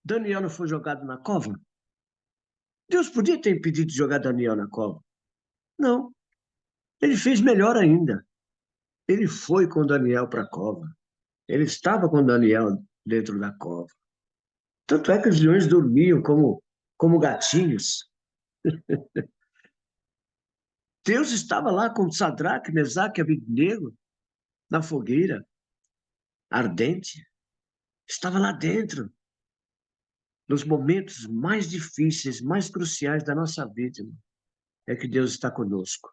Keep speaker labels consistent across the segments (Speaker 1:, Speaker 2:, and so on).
Speaker 1: Daniel não foi jogado na cova? Deus podia ter impedido de jogar Daniel na cova. Não. Ele fez melhor ainda. Ele foi com Daniel para a cova. Ele estava com Daniel dentro da cova. Tanto é que os leões dormiam como gatinhos. Deus estava lá com Sadraque, Mesaque e Abednego na fogueira ardente. Estava lá dentro, nos momentos mais difíceis, mais cruciais da nossa vida. É que Deus está conosco.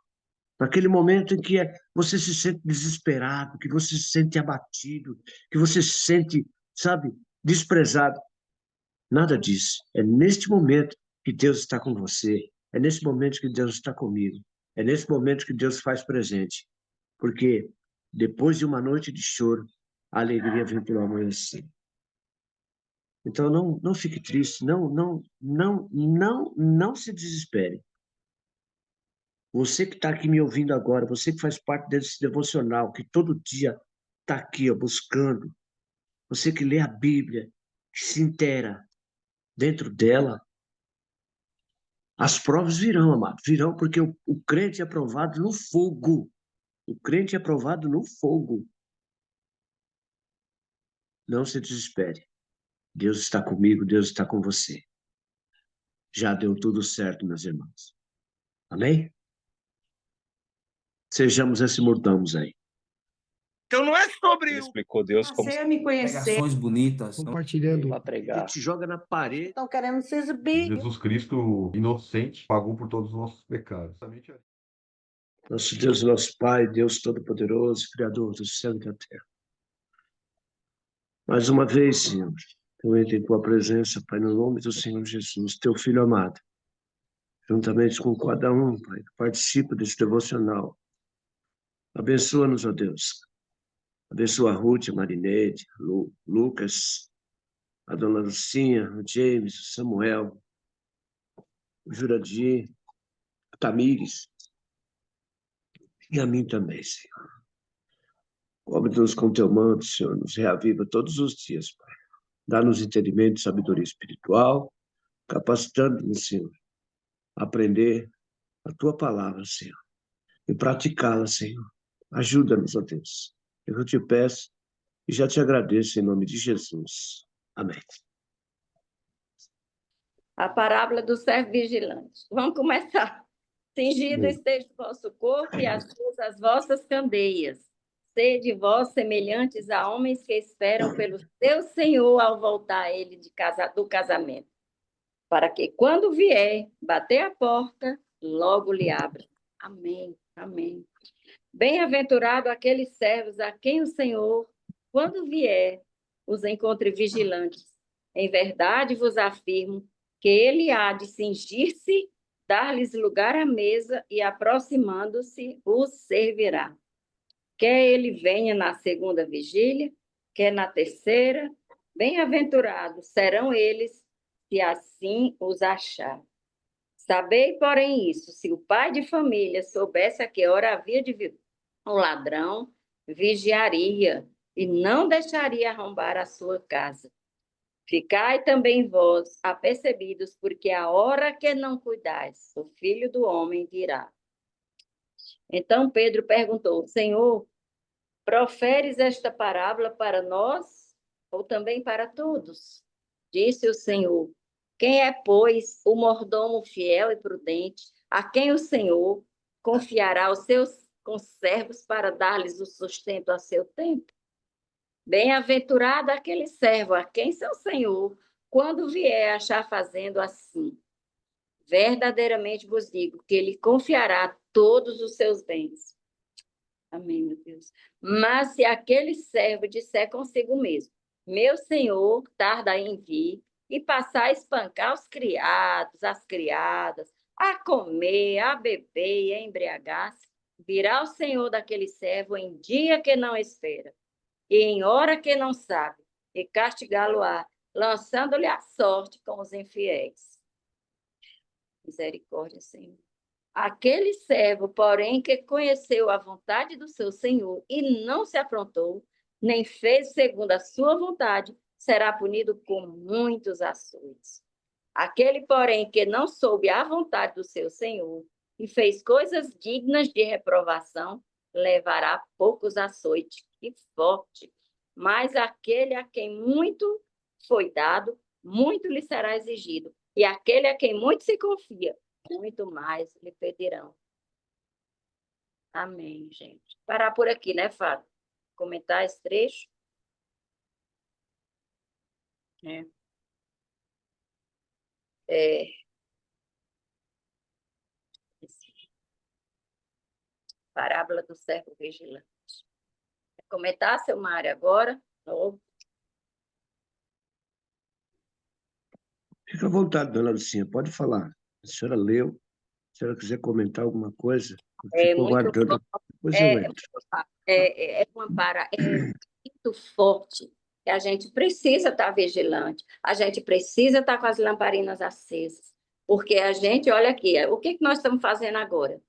Speaker 1: Naquele momento em que você se sente desesperado, que você se sente abatido, que você se sente, sabe, desprezado. Nada disso. É neste momento que Deus está com você. É nesse momento que Deus está comigo. É nesse momento que Deus faz presente. Porque depois de uma noite de choro, a alegria vem pelo amanhecer. Então não fique triste, não se desespere. Você que está aqui me ouvindo agora, você que faz parte desse devocional, que todo dia está aqui ó, buscando, você que lê a Bíblia, que se inteira dentro dela, as provas virão, amado, virão porque o crente é provado no fogo. O crente é provado no fogo. Não se desespere. Deus está comigo, Deus está com você. Já deu tudo certo, meus irmãos. Amém? Sejamos esse mordomos aí.
Speaker 2: Então não é sobre
Speaker 3: Ele explicou Deus como
Speaker 4: Passei a me conhecer.
Speaker 5: Pregações bonitas.
Speaker 6: Compartilhando.
Speaker 3: para
Speaker 1: Ele
Speaker 3: pregar.
Speaker 1: te joga na parede.
Speaker 4: Estão querendo se exibir.
Speaker 7: Jesus Cristo, inocente, pagou por todos os nossos pecados.
Speaker 1: Nosso Deus e nosso Pai, Deus Todo-Poderoso, Criador do céu e da terra. Mais uma vez, Senhor, eu entro em tua presença, Pai, no nome do Senhor Jesus, teu Filho amado, juntamente com cada um, Pai, que participa desse devocional. Abençoa-nos, ó Deus. Abençoa a Ruth, a Marinete, Lucas, a dona Lucinha, o James, o Samuel, o Jurandir, a Tamires, e a mim também, Senhor. Cobre-nos com teu manto, Senhor, nos reaviva todos os dias, Pai. Dá-nos entendimento e sabedoria espiritual, capacitando-nos, Senhor, a aprender a tua palavra, Senhor, e praticá-la, Senhor. Ajuda-nos, ó Deus. Eu te peço e já te agradeço em nome de Jesus. Amém.
Speaker 8: A parábola do servo vigilante. Vamos começar. Cingido esteja o vosso corpo e as vossas candeias. Sede vós semelhantes a homens que esperam pelo seu Senhor ao voltar a ele do casamento, para que, quando vier, bater a porta, logo lhe abra. Amém, amém. Bem-aventurado aqueles servos a quem o Senhor, quando vier, os encontre vigilantes. Em verdade vos afirmo que ele há de cingir-se, dar-lhes lugar à mesa e, aproximando-se, os servirá. Quer ele venha na segunda vigília, quer na terceira, bem-aventurados serão eles, se assim os achar. Sabei, porém, isso, se o pai de família soubesse a que hora havia de vir o ladrão, vigiaria e não deixaria arrombar a sua casa. Ficai também vós apercebidos, porque a hora que não cuidais, o Filho do Homem virá. Então Pedro perguntou: Senhor, proferes esta parábola para nós ou também para todos? Disse o Senhor: quem é, pois, o mordomo fiel e prudente, a quem o Senhor confiará os seus conservos para dar-lhes o sustento a seu tempo? Bem-aventurado aquele servo a quem seu Senhor, quando vier, achar fazendo assim. Verdadeiramente vos digo que ele confiará todos os seus bens. Amém, meu Deus. Mas se aquele servo disser consigo mesmo: meu senhor tarda em vir, e passar a espancar os criados, as criadas, a comer, a beber e a embriagar-se, virá o senhor daquele servo em dia que não espera, e em hora que não sabe, e castigá-lo-á, lançando-lhe a sorte com os infiéis. Misericórdia, Senhor. Aquele servo, porém, que conheceu a vontade do seu senhor e não se aprontou, nem fez segundo a sua vontade, será punido com muitos açoites. Aquele, porém, que não soube a vontade do seu Senhor e fez coisas dignas de reprovação, levará poucos açoites. Que forte! Mas aquele a quem muito foi dado, muito lhe será exigido. E aquele a quem muito se confia, muito mais lhe pedirão. Amém, gente. Parar por aqui, né, Fábio? Comentar esse trecho. Parábola do servo vigilante. Quer comentar, seu Mário, agora?
Speaker 1: Fica à vontade, dona Lucinha, pode falar. A senhora leu, se a senhora quiser comentar alguma coisa, ficou guardando, depois eu entro.
Speaker 8: É muito forte que a gente precisa estar vigilante, a gente precisa estar com as lamparinas acesas, porque a gente, olha aqui, o que nós estamos fazendo agora?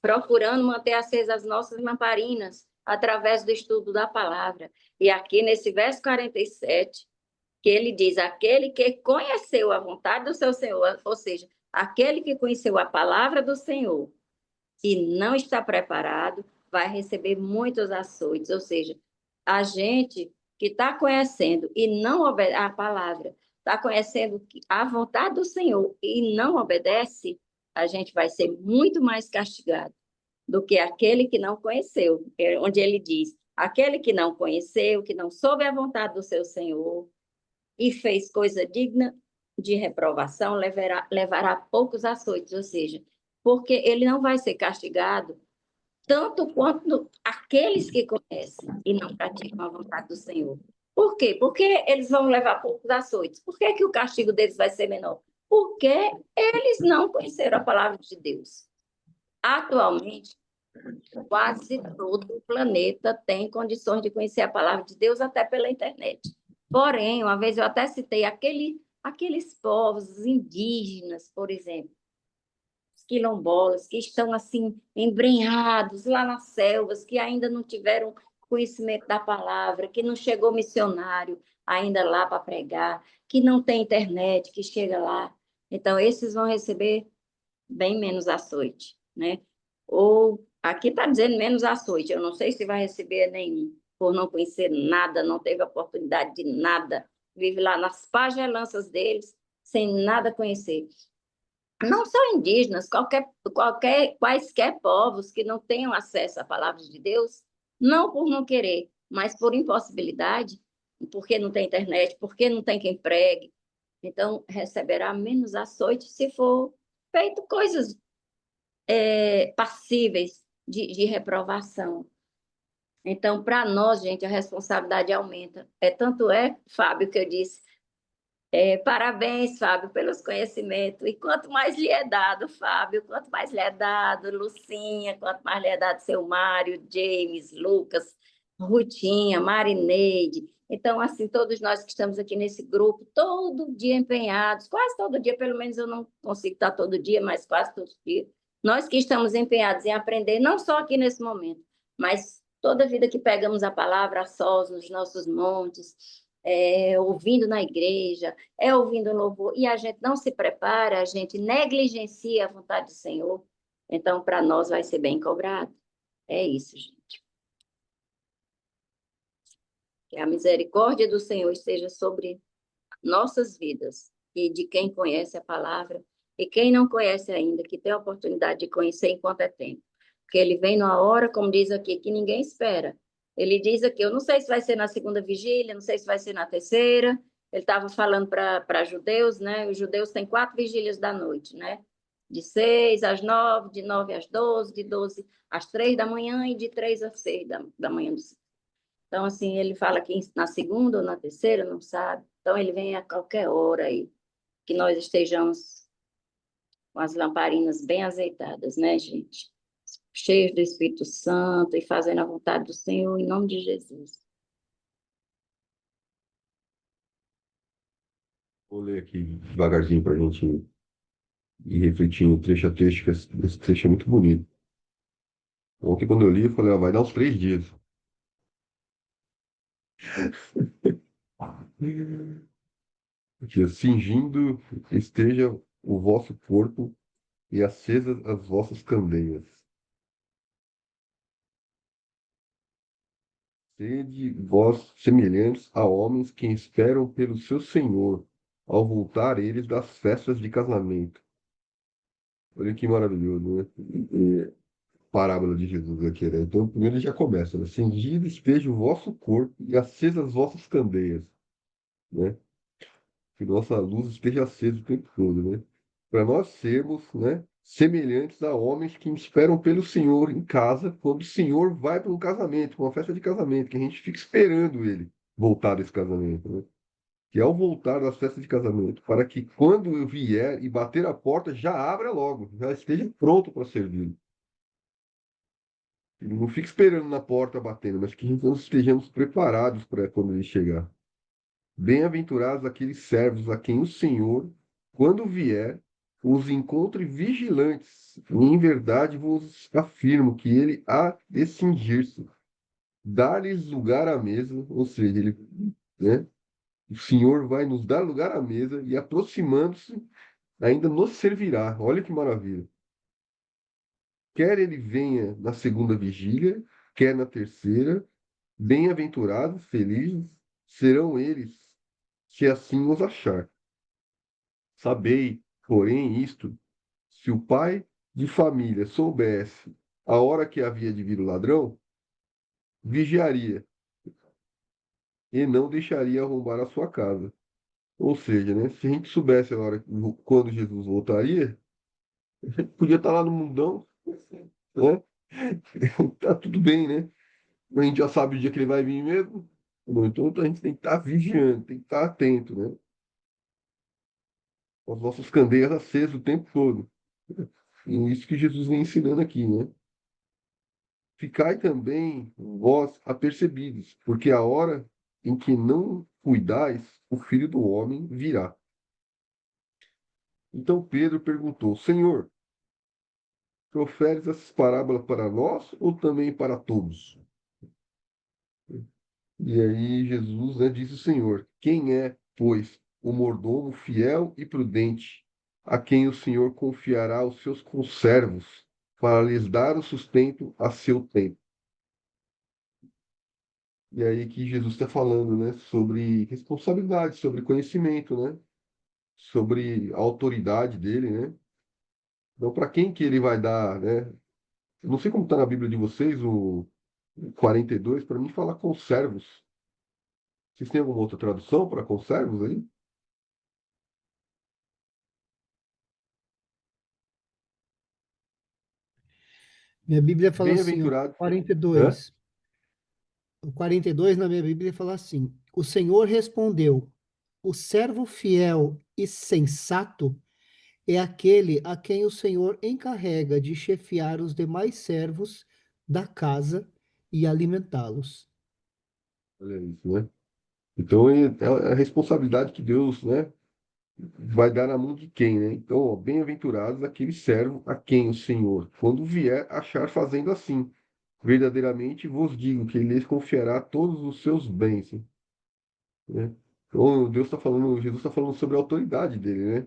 Speaker 8: Procurando manter acesas as nossas lamparinas através do estudo da palavra. E aqui nesse verso 47, que ele diz, aquele que conheceu a vontade do seu Senhor, ou seja, aquele que conheceu a palavra do Senhor e não está preparado, vai receber muitos açoites, ou seja, a gente que está conhecendo e não obedece a palavra, está conhecendo a vontade do Senhor e não obedece, a gente vai ser muito mais castigado do que aquele que não conheceu, onde ele diz, aquele que não conheceu, que não soube a vontade do seu Senhor e fez coisa digna de reprovação, levará poucos açoites, ou seja, porque ele não vai ser castigado tanto quanto aqueles que conhecem e não praticam a vontade do Senhor. Por quê? Porque eles vão levar poucos açoites. Por que que o castigo deles vai ser menor? Porque eles não conheceram a palavra de Deus. Atualmente, quase todo o planeta tem condições de conhecer a palavra de Deus até pela internet. Porém, uma vez eu até citei aqueles povos indígenas, por exemplo, os quilombolas, que estão assim embrenhados lá nas selvas, que ainda não tiveram conhecimento da palavra, que não chegou missionário ainda lá para pregar, que não tem internet, que chega lá. Então, esses vão receber bem menos açoite, né? Ou, aqui está dizendo menos açoite, eu não sei se vai receber nenhum, por não conhecer nada, não teve oportunidade de nada, vive lá nas pagelanças deles, sem nada conhecer. Não só indígenas, quaisquer povos que não tenham acesso à palavra de Deus, não por não querer, mas por impossibilidade, porque não tem internet, porque não tem quem pregue. Então, receberá menos açoite se for feito coisas passíveis de reprovação. Então, para nós, gente, a responsabilidade aumenta. Tanto Fábio, que eu disse, parabéns, Fábio, pelos conhecimentos. E quanto mais lhe é dado, Fábio, quanto mais lhe é dado, Lucinha, quanto mais lhe é dado seu Mário, James, Lucas, Rutinha, Marineide. Então, assim, todos nós que estamos aqui nesse grupo, todo dia empenhados, quase todo dia, pelo menos eu não consigo estar todo dia, mas quase todo dia. Nós que estamos empenhados em aprender, não só aqui nesse momento, mas toda vida que pegamos a palavra a sós, nos nossos montes, ouvindo na igreja, ouvindo louvor, e a gente não se prepara, a gente negligencia a vontade do Senhor, então para nós vai ser bem cobrado. É isso, gente. Que a misericórdia do Senhor esteja sobre nossas vidas e de quem conhece a palavra, e quem não conhece ainda, que tem a oportunidade de conhecer enquanto é tempo. Porque ele vem numa hora, como diz aqui, que ninguém espera. Ele diz aqui, eu não sei se vai ser na segunda vigília, não sei se vai ser na terceira. Ele estava falando para judeus, né? Os judeus têm 4 vigílias da noite, né? De 6 às 9, de 9 às 12, de 12 às 3 da manhã e de 3 às 6 da manhã. Então, assim, ele fala que na segunda ou na terceira, não sabe. Então, ele vem a qualquer hora aí, que nós estejamos com as lamparinas bem azeitadas, né, gente? Cheios do Espírito Santo e fazendo a vontade do Senhor, em nome de Jesus.
Speaker 7: Vou ler aqui devagarzinho para a gente ir refletindo trecho a trecho, que esse trecho é muito bonito. Ontem, quando eu li, eu falei, vai dar uns 3 dias. Que cingindo esteja o vosso corpo e acesas as vossas candeias. Sede vós semelhantes a homens que esperam pelo seu Senhor, ao voltar eles das festas de casamento. Olha que maravilhoso, né? Parábola de Jesus aqui, né? Então, primeiro ele já começa, né? Cingido esteja o vosso corpo e acesas as vossas candeias, né? Que nossa luz esteja acesa o tempo todo, né? Para nós sermos, né, semelhantes a homens que esperam pelo Senhor em casa, quando o Senhor vai para um casamento, uma festa de casamento, que a gente fica esperando ele voltar desse casamento, né? Que ao voltar das festas de casamento, para que quando eu vier e bater a porta, já abra logo, já esteja pronto para servir. Não fique esperando na porta batendo, mas que nós estejamos preparados para quando ele chegar. Bem-aventurados aqueles servos a quem o Senhor, quando vier, os encontre vigilantes. E em verdade vos afirmo que ele há de cingir-se, dar-lhes lugar à mesa, ou seja, ele, né, o Senhor vai nos dar lugar à mesa e aproximando-se, ainda nos servirá. Olha que maravilha. Quer ele venha na segunda vigília, quer na terceira, bem-aventurados, felizes serão eles, se assim os achar. Sabei, porém, isto: se o pai de família soubesse a hora que havia de vir o ladrão, vigiaria e não deixaria arrombar a sua casa. Ou seja, né, se a gente soubesse a hora quando Jesus voltaria, a gente podia estar lá no mundão, né? Tá tudo bem, né? A gente já sabe o dia que ele vai vir mesmo. Bom, então a gente tem que estar vigiando, tem que estar atento, né? Com as nossas candeias acesas o tempo todo. E isso que Jesus vem ensinando aqui, né? Ficai também vós apercebidos, porque a hora em que não cuidais, o Filho do Homem virá. Então Pedro perguntou: Senhor, proferes essas parábolas para nós ou também para todos? E aí Jesus, né, disse o Senhor: Quem é, pois, o mordomo fiel e prudente, a quem o Senhor confiará os seus conservos para lhes dar o sustento a seu tempo? E aí que Jesus está falando, né, sobre responsabilidade, sobre conhecimento, né, sobre a autoridade dele, né? Então, para quem que ele vai dar, né? Eu não sei como está na Bíblia de vocês, o 42, para mim fala conservos. Vocês têm alguma outra tradução para conservos aí?
Speaker 3: Minha Bíblia fala assim, ó,
Speaker 7: Bem-aventurado. Hã?
Speaker 3: 42. O 42 na minha Bíblia fala assim: O Senhor respondeu: O servo fiel e sensato é aquele a quem o Senhor encarrega de chefiar os demais servos da casa e alimentá-los.
Speaker 7: Olha isso, né? Então, é a responsabilidade que Deus, né, vai dar na mão de quem, né? Então, ó, bem-aventurados aquele servo a quem o Senhor, quando vier, achar fazendo assim. Verdadeiramente vos digo que ele lhes confiará todos os seus bens, né? Então, Deus está falando, Jesus está falando sobre a autoridade dele, né?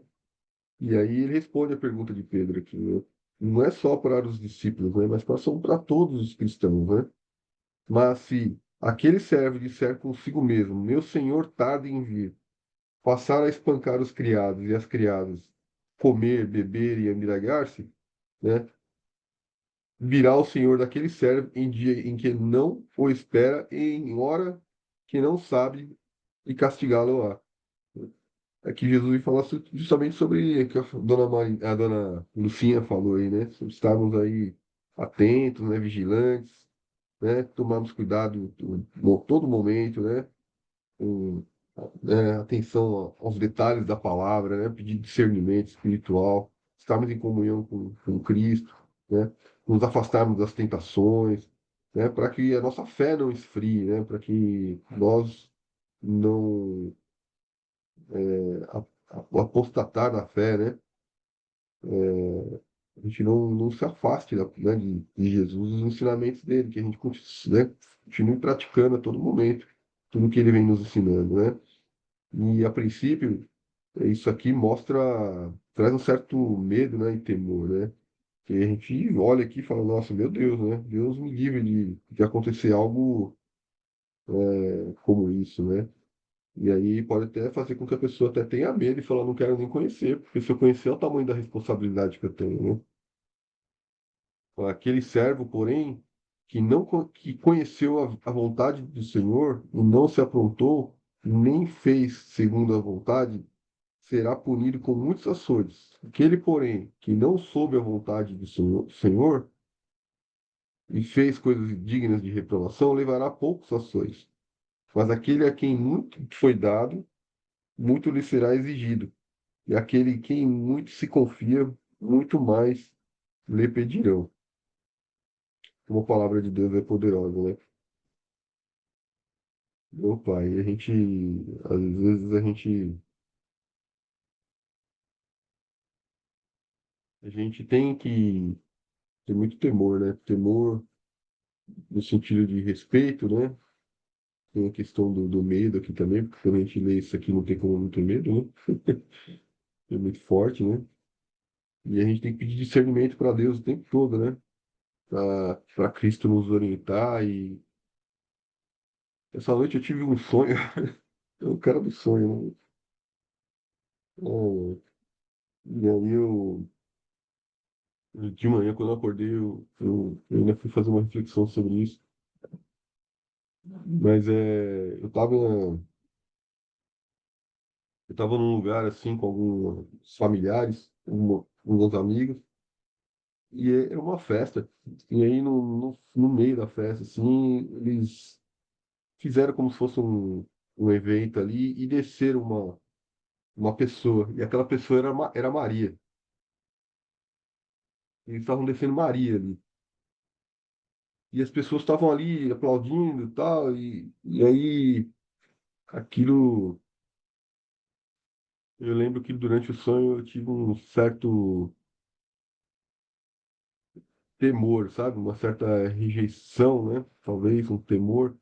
Speaker 7: E aí ele responde a pergunta de Pedro aqui, né? Não é só para os discípulos, né? Mas para todos os cristãos, né? Mas se aquele servo disser consigo mesmo, meu senhor tarda em vir, passar a espancar os criados e as criadas, comer, beber e embriagar-se, né? Virá o senhor daquele servo em dia em que não o espera e em hora que não sabe e castigá-lo-á. Aqui Jesus fala justamente sobre o que a dona Lucinha falou aí, né? Sobre estarmos aí atentos, né? Vigilantes, né? Tomarmos cuidado todo momento, né? Com, atenção aos detalhes da palavra, né? Pedir discernimento espiritual, estarmos em comunhão com Cristo, né? Nos afastarmos das tentações, né? Para que a nossa fé não esfrie, né? Para que nós não apostatar na fé, né? A gente não se afaste, né, de Jesus, os ensinamentos dele, que a gente, né, continue praticando a todo momento tudo que ele vem nos ensinando, né? E a princípio, isso aqui traz um certo medo, né, e temor, né? Que a gente olha aqui e fala, nossa, meu Deus, né? Deus me livre de acontecer algo como isso, né? E aí pode até fazer com que a pessoa até tenha medo e falar, não quero nem conhecer, porque se eu conhecer é o tamanho da responsabilidade que eu tenho, né? Aquele servo, porém, que conheceu a vontade do Senhor e não se aprontou, nem fez segundo a vontade, será punido com muitos açoites. Aquele, porém, que não soube a vontade do Senhor e fez coisas dignas de reprovação, levará poucos açoites. Mas aquele a quem muito foi dado, muito lhe será exigido. E aquele quem muito se confia, muito mais lhe pedirão. Como a palavra de Deus é poderosa, né? Meu pai, às vezes a gente tem que ter muito temor, né? Temor no sentido de respeito, né? Tem a questão do medo aqui também, porque quando a gente lê isso aqui não tem como não ter medo, né? É muito forte, né? E a gente tem que pedir discernimento para Deus o tempo todo, né? Para Cristo nos orientar. E essa noite eu tive um sonho, eu o cara do sonho, né? Oh, e aí de manhã, quando eu acordei, eu ainda fui fazer uma reflexão sobre isso. Mas eu tava num lugar assim com alguns familiares, alguns amigos, e é uma festa. E aí no meio da festa, assim, eles fizeram como se fosse um evento ali e desceram uma pessoa. E aquela pessoa era Maria. Eles estavam descendo Maria ali. E as pessoas estavam ali aplaudindo e tal, e aí aquilo. Eu lembro que durante o sonho eu tive um certo temor, sabe? Uma certa rejeição, né? Talvez um temor.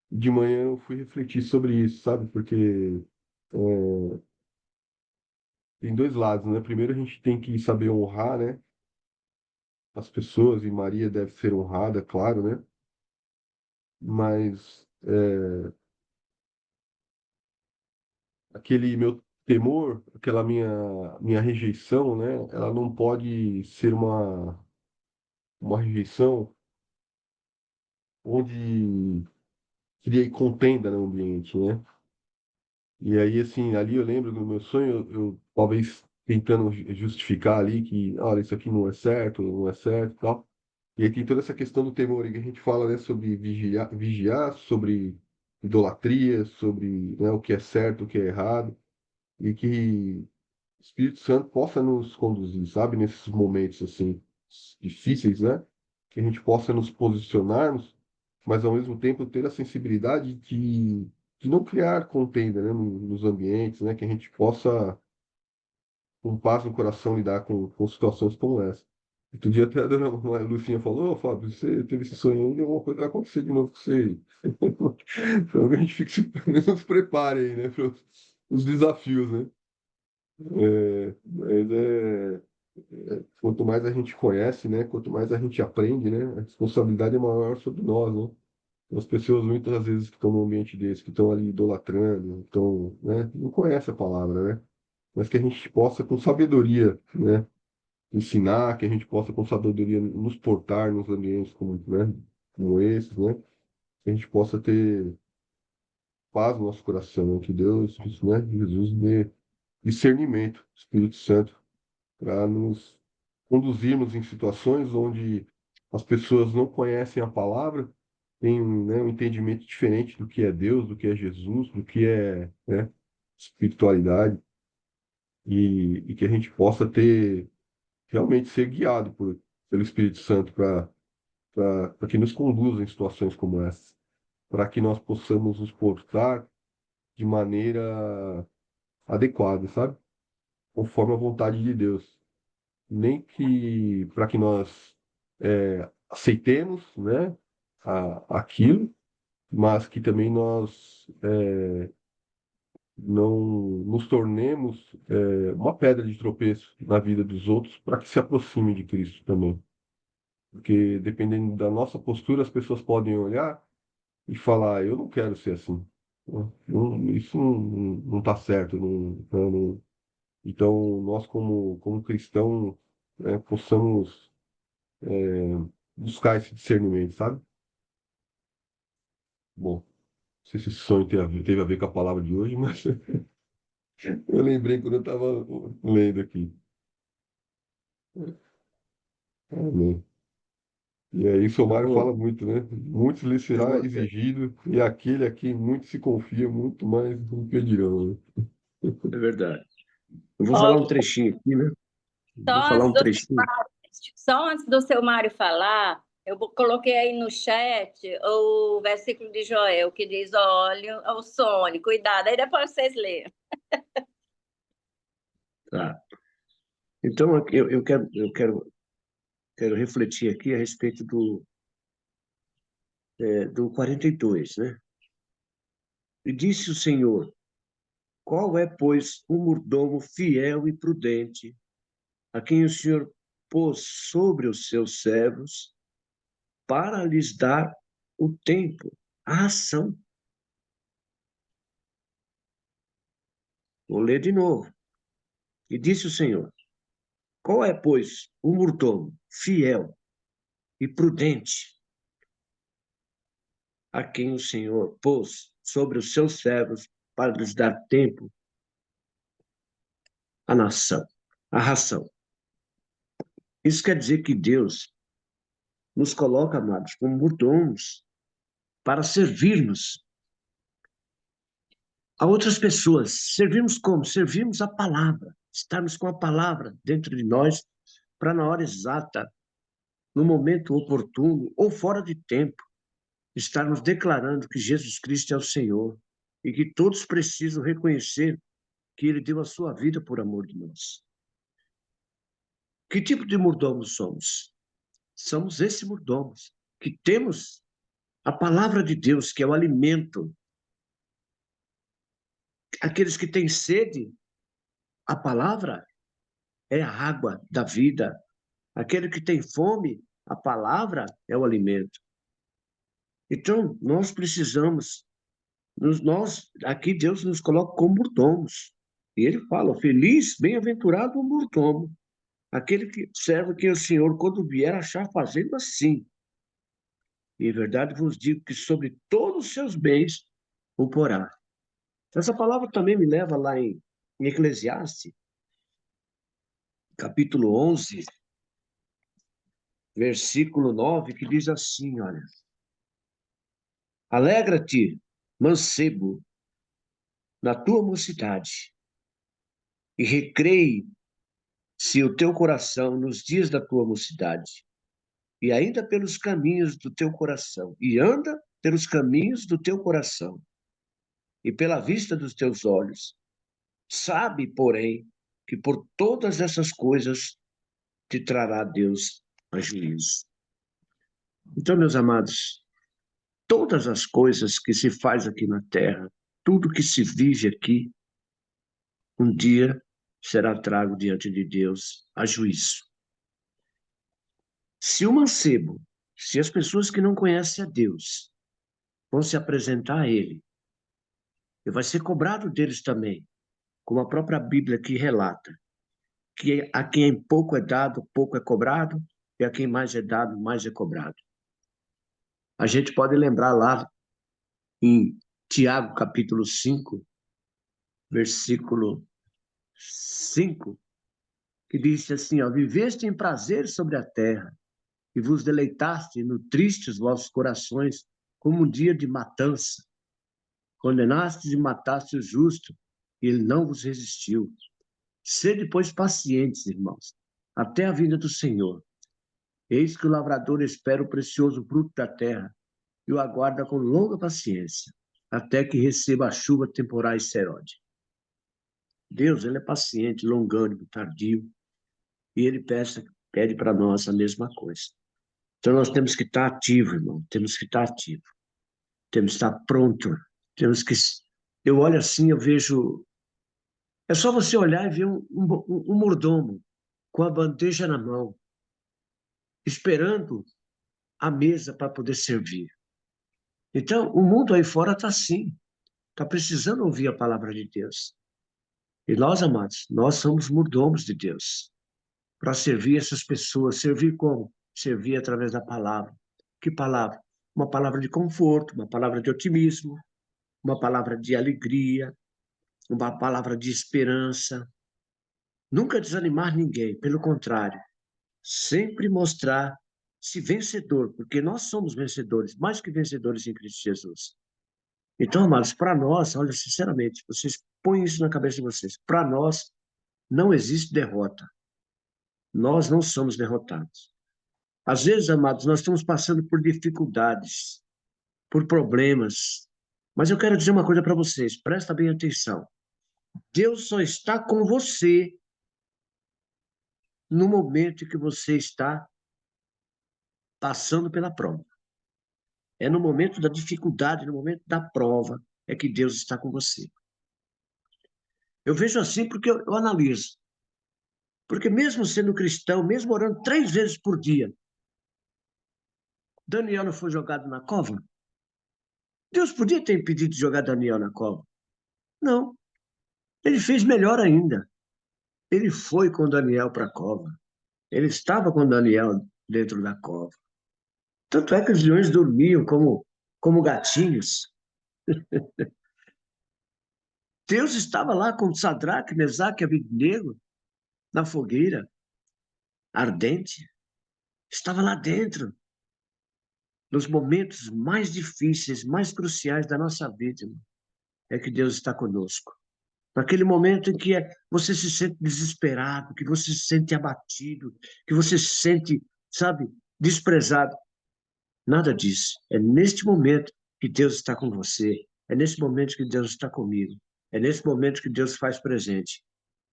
Speaker 7: De manhã eu fui refletir sobre isso, sabe? Porque tem dois lados, né? Primeiro a gente tem que saber honrar, né? As pessoas, e Maria deve ser honrada, claro, né? Mas aquele meu temor, aquela minha rejeição, né? Ela não pode ser uma rejeição onde criei contenda no ambiente, né? E aí, assim, ali eu lembro do meu sonho, eu talvez tentando justificar ali que, olha, isso aqui não é certo, não é certo e tal. E aí tem toda essa questão do temor aí que a gente fala, né, sobre vigiar, sobre idolatria, sobre, né, o que é certo, o que é errado, e que o Espírito Santo possa nos conduzir, sabe, nesses momentos, assim, difíceis, né? Que a gente possa nos posicionarmos, mas ao mesmo tempo ter a sensibilidade de não criar contenda, né, nos ambientes, né? Que a gente possa, com paz no coração, lidar com situações como essa. Outro dia até a dona Lucinha falou, ô Fábio, você teve esse sonho ainda, alguma coisa vai acontecer de novo com você. Então que a gente fique se prepare aí, né, para os desafios, né? Mas quanto mais a gente conhece, né? Quanto mais a gente aprende, né? A responsabilidade é maior sobre nós, né? As pessoas muitas vezes que estão num ambiente desse, que estão ali idolatrando, estão, né? Não conhecem a palavra, né? Mas que a gente possa, com sabedoria, né? Ensinar, que a gente possa, com sabedoria, nos portar nos ambientes como, né? Como esses, né? Que a gente possa ter paz no nosso coração, né? Que Deus, né? Jesus dê discernimento, Espírito Santo, para nos conduzirmos em situações onde as pessoas não conhecem a palavra, têm, né, um entendimento diferente do que é Deus, do que é Jesus, do que é, né, espiritualidade, e que a gente possa ter realmente ser guiado pelo Espírito Santo para que nos conduza em situações como essa, para que nós possamos nos portar de maneira adequada, sabe? Conforme a vontade de Deus. Nem que para que nós aceitemos, né, aquilo, mas que também nós não nos tornemos uma pedra de tropeço na vida dos outros para que se aproximem de Cristo também. Porque dependendo da nossa postura, as pessoas podem olhar e falar, eu não quero ser assim. Isso não está certo. Então, nós como cristãos, possamos buscar esse discernimento, sabe? Bom, não sei se esse sonho teve a ver com a palavra de hoje, mas eu lembrei quando eu estava lendo aqui. Amém. E aí, o Mário
Speaker 1: Bom,
Speaker 7: fala muito, né? Muito lhe
Speaker 1: eu
Speaker 7: será
Speaker 1: vou,
Speaker 7: exigido, e aquele a quem muito se confia, muito mais o pedirão, né?
Speaker 1: é verdade. Eu vou falar
Speaker 8: Olha,
Speaker 1: um trechinho aqui, né?
Speaker 8: só
Speaker 1: Vou falar
Speaker 8: antes
Speaker 1: um
Speaker 8: do
Speaker 1: trechinho.
Speaker 8: Só antes do seu Mário falar, coloquei aí no chat o versículo de Joel, que diz: olha, o Sônia, cuidado. Aí depois vocês leem.
Speaker 1: Tá? Então, eu quero refletir aqui a respeito do 42, né? E disse o Senhor: qual é, pois, o mordomo fiel e prudente, a quem o Senhor pôs sobre os seus servos, para lhes dar o tempo, a ação? Vou ler de novo. E disse o Senhor: qual é, pois, o mordomo fiel e prudente, a quem o Senhor pôs sobre os seus servos, para lhes dar tempo, a nação, a ração? Isso quer dizer que Deus nos coloca, amados, como mordomos para servirmos a outras pessoas. Servimos como? Servimos a palavra. Estarmos com a palavra dentro de nós para, na hora exata, no momento oportuno ou fora de tempo, estarmos declarando que Jesus Cristo é o Senhor e que todos precisam reconhecer que Ele deu a sua vida por amor de nós. Que tipo de mordomos somos? Somos esses mordomos que temos a palavra de Deus, que é o alimento. Aqueles que têm sede, a palavra é a água da vida. Aquele que tem fome, a palavra é o alimento. Então, nós precisamos, aqui Deus nos coloca como mordomos. E ele fala: feliz, bem-aventurado o mordomo, aquele que serve que o Senhor, quando vier, achar fazendo assim. E em verdade vos digo que sobre todos os seus bens o porá. Essa palavra também me leva lá em Eclesiastes, capítulo 11, versículo 9, que diz assim, olha: alegra-te, mancebo, na tua mocidade, e recreie-se o teu coração nos dias da tua mocidade, e ainda pelos caminhos do teu coração, e anda pelos caminhos do teu coração, e pela vista dos teus olhos. Sabe, porém, que por todas essas coisas te trará Deus a juízo. Então, meus amados, todas as coisas que se faz aqui na terra, tudo que se vive aqui, um dia será trago diante de Deus a juízo. Se o mancebo, se as pessoas que não conhecem a Deus vão se apresentar a Ele, e vai ser cobrado deles também, como a própria Bíblia aqui relata, que a quem pouco é dado, pouco é cobrado, e a quem mais é dado, mais é cobrado. A gente pode lembrar lá em Tiago, capítulo 5, versículo 5, que diz assim, ó: viveste em prazer sobre a terra, e vos deleitaste e nutriste os vossos corações como um dia de matança. Condenastes e mataste o justo, e ele não vos resistiu. Sede, pois, pacientes, irmãos, até a vinda do Senhor. Eis que o lavrador espera o precioso fruto da terra, e o aguarda com longa paciência, até que receba a chuva temporais serode. Deus, ele é paciente, longânimo, tardio, e ele pede para nós a mesma coisa. Então, nós temos que estar ativo, irmão, temos que estar ativo, temos que estar pronto, temos que eu olho assim, eu vejo... É só você olhar e ver um mordomo com a bandeja na mão, esperando a mesa para poder servir. Então, o mundo aí fora está assim, está precisando ouvir a palavra de Deus. E nós, amados, nós somos mordomos de Deus para servir essas pessoas. Servir como? Servir através da palavra. Que palavra? Uma palavra de conforto, uma palavra de otimismo, uma palavra de alegria, uma palavra de esperança. Nunca desanimar ninguém, pelo contrário, sempre mostrar-se vencedor, porque nós somos vencedores, mais que vencedores em Cristo Jesus. Então, amados, para nós, olha, sinceramente, vocês põem isso na cabeça de vocês, para nós não existe derrota. Nós não somos derrotados. Às vezes, amados, nós estamos passando por dificuldades, por problemas, mas eu quero dizer uma coisa para vocês, presta bem atenção. Deus só está com você no momento em que você está passando pela prova. É no momento da dificuldade, no momento da prova, é que Deus está com você. Eu vejo assim porque eu analiso. Porque mesmo sendo cristão, mesmo orando 3 vezes por dia, Daniel não foi jogado na cova? Deus podia ter impedido de jogar Daniel na cova. Não. Ele fez melhor ainda. Ele foi com Daniel para a cova. Ele estava com Daniel dentro da cova. Tanto é que os leões dormiam como gatinhos. Deus estava lá com Sadraque, Mesaque e Abednego na fogueira ardente. Estava lá dentro, nos momentos mais difíceis, mais cruciais da nossa vida. É que Deus está conosco. Naquele momento em que você se sente desesperado, que você se sente abatido, que você se sente, sabe, desprezado. Nada disso. É neste momento que Deus está com você. É nesse momento que Deus está comigo. É nesse momento que Deus faz presente.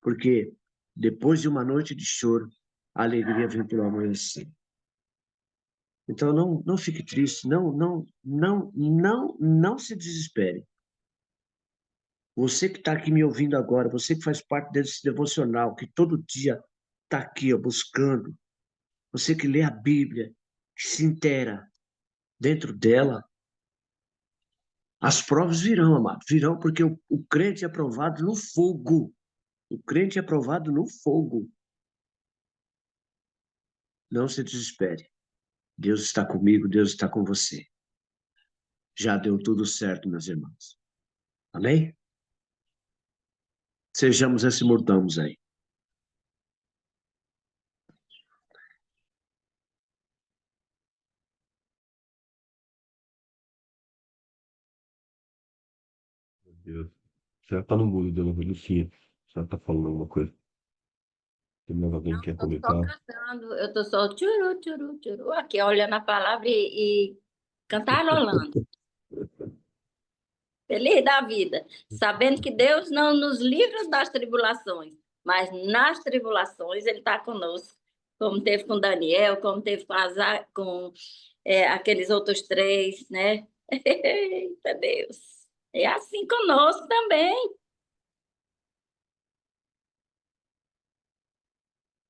Speaker 1: Porque depois de uma noite de choro, a alegria vem pelo amanhecer. Então não fique triste, não se desespere. Você que está aqui me ouvindo agora, você que faz parte desse devocional, que todo dia está aqui, ó, buscando, você que lê a Bíblia, que se inteira dentro dela, as provas virão, amado, virão porque o crente é provado no fogo. O crente é provado no fogo. Não se desespere. Deus está comigo, Deus está com você. Já deu tudo certo, meus irmãos. Amém? Sejamos esse mordomos aí.
Speaker 7: Meu Deus. Você tá no mudo, dona Lucinha. Você tá falando alguma coisa? Tem mais alguém que quer
Speaker 8: Eu tô só
Speaker 7: comentar?
Speaker 8: cantando, eu tô só tchuru, tchuru, tchuru, aqui olhando a palavra e cantarolando. Feliz da vida, sabendo que Deus não nos livra das tribulações, mas nas tribulações Ele está conosco, como teve com Daniel, como teve com aqueles outros 3, né? Eita Deus! É assim conosco também.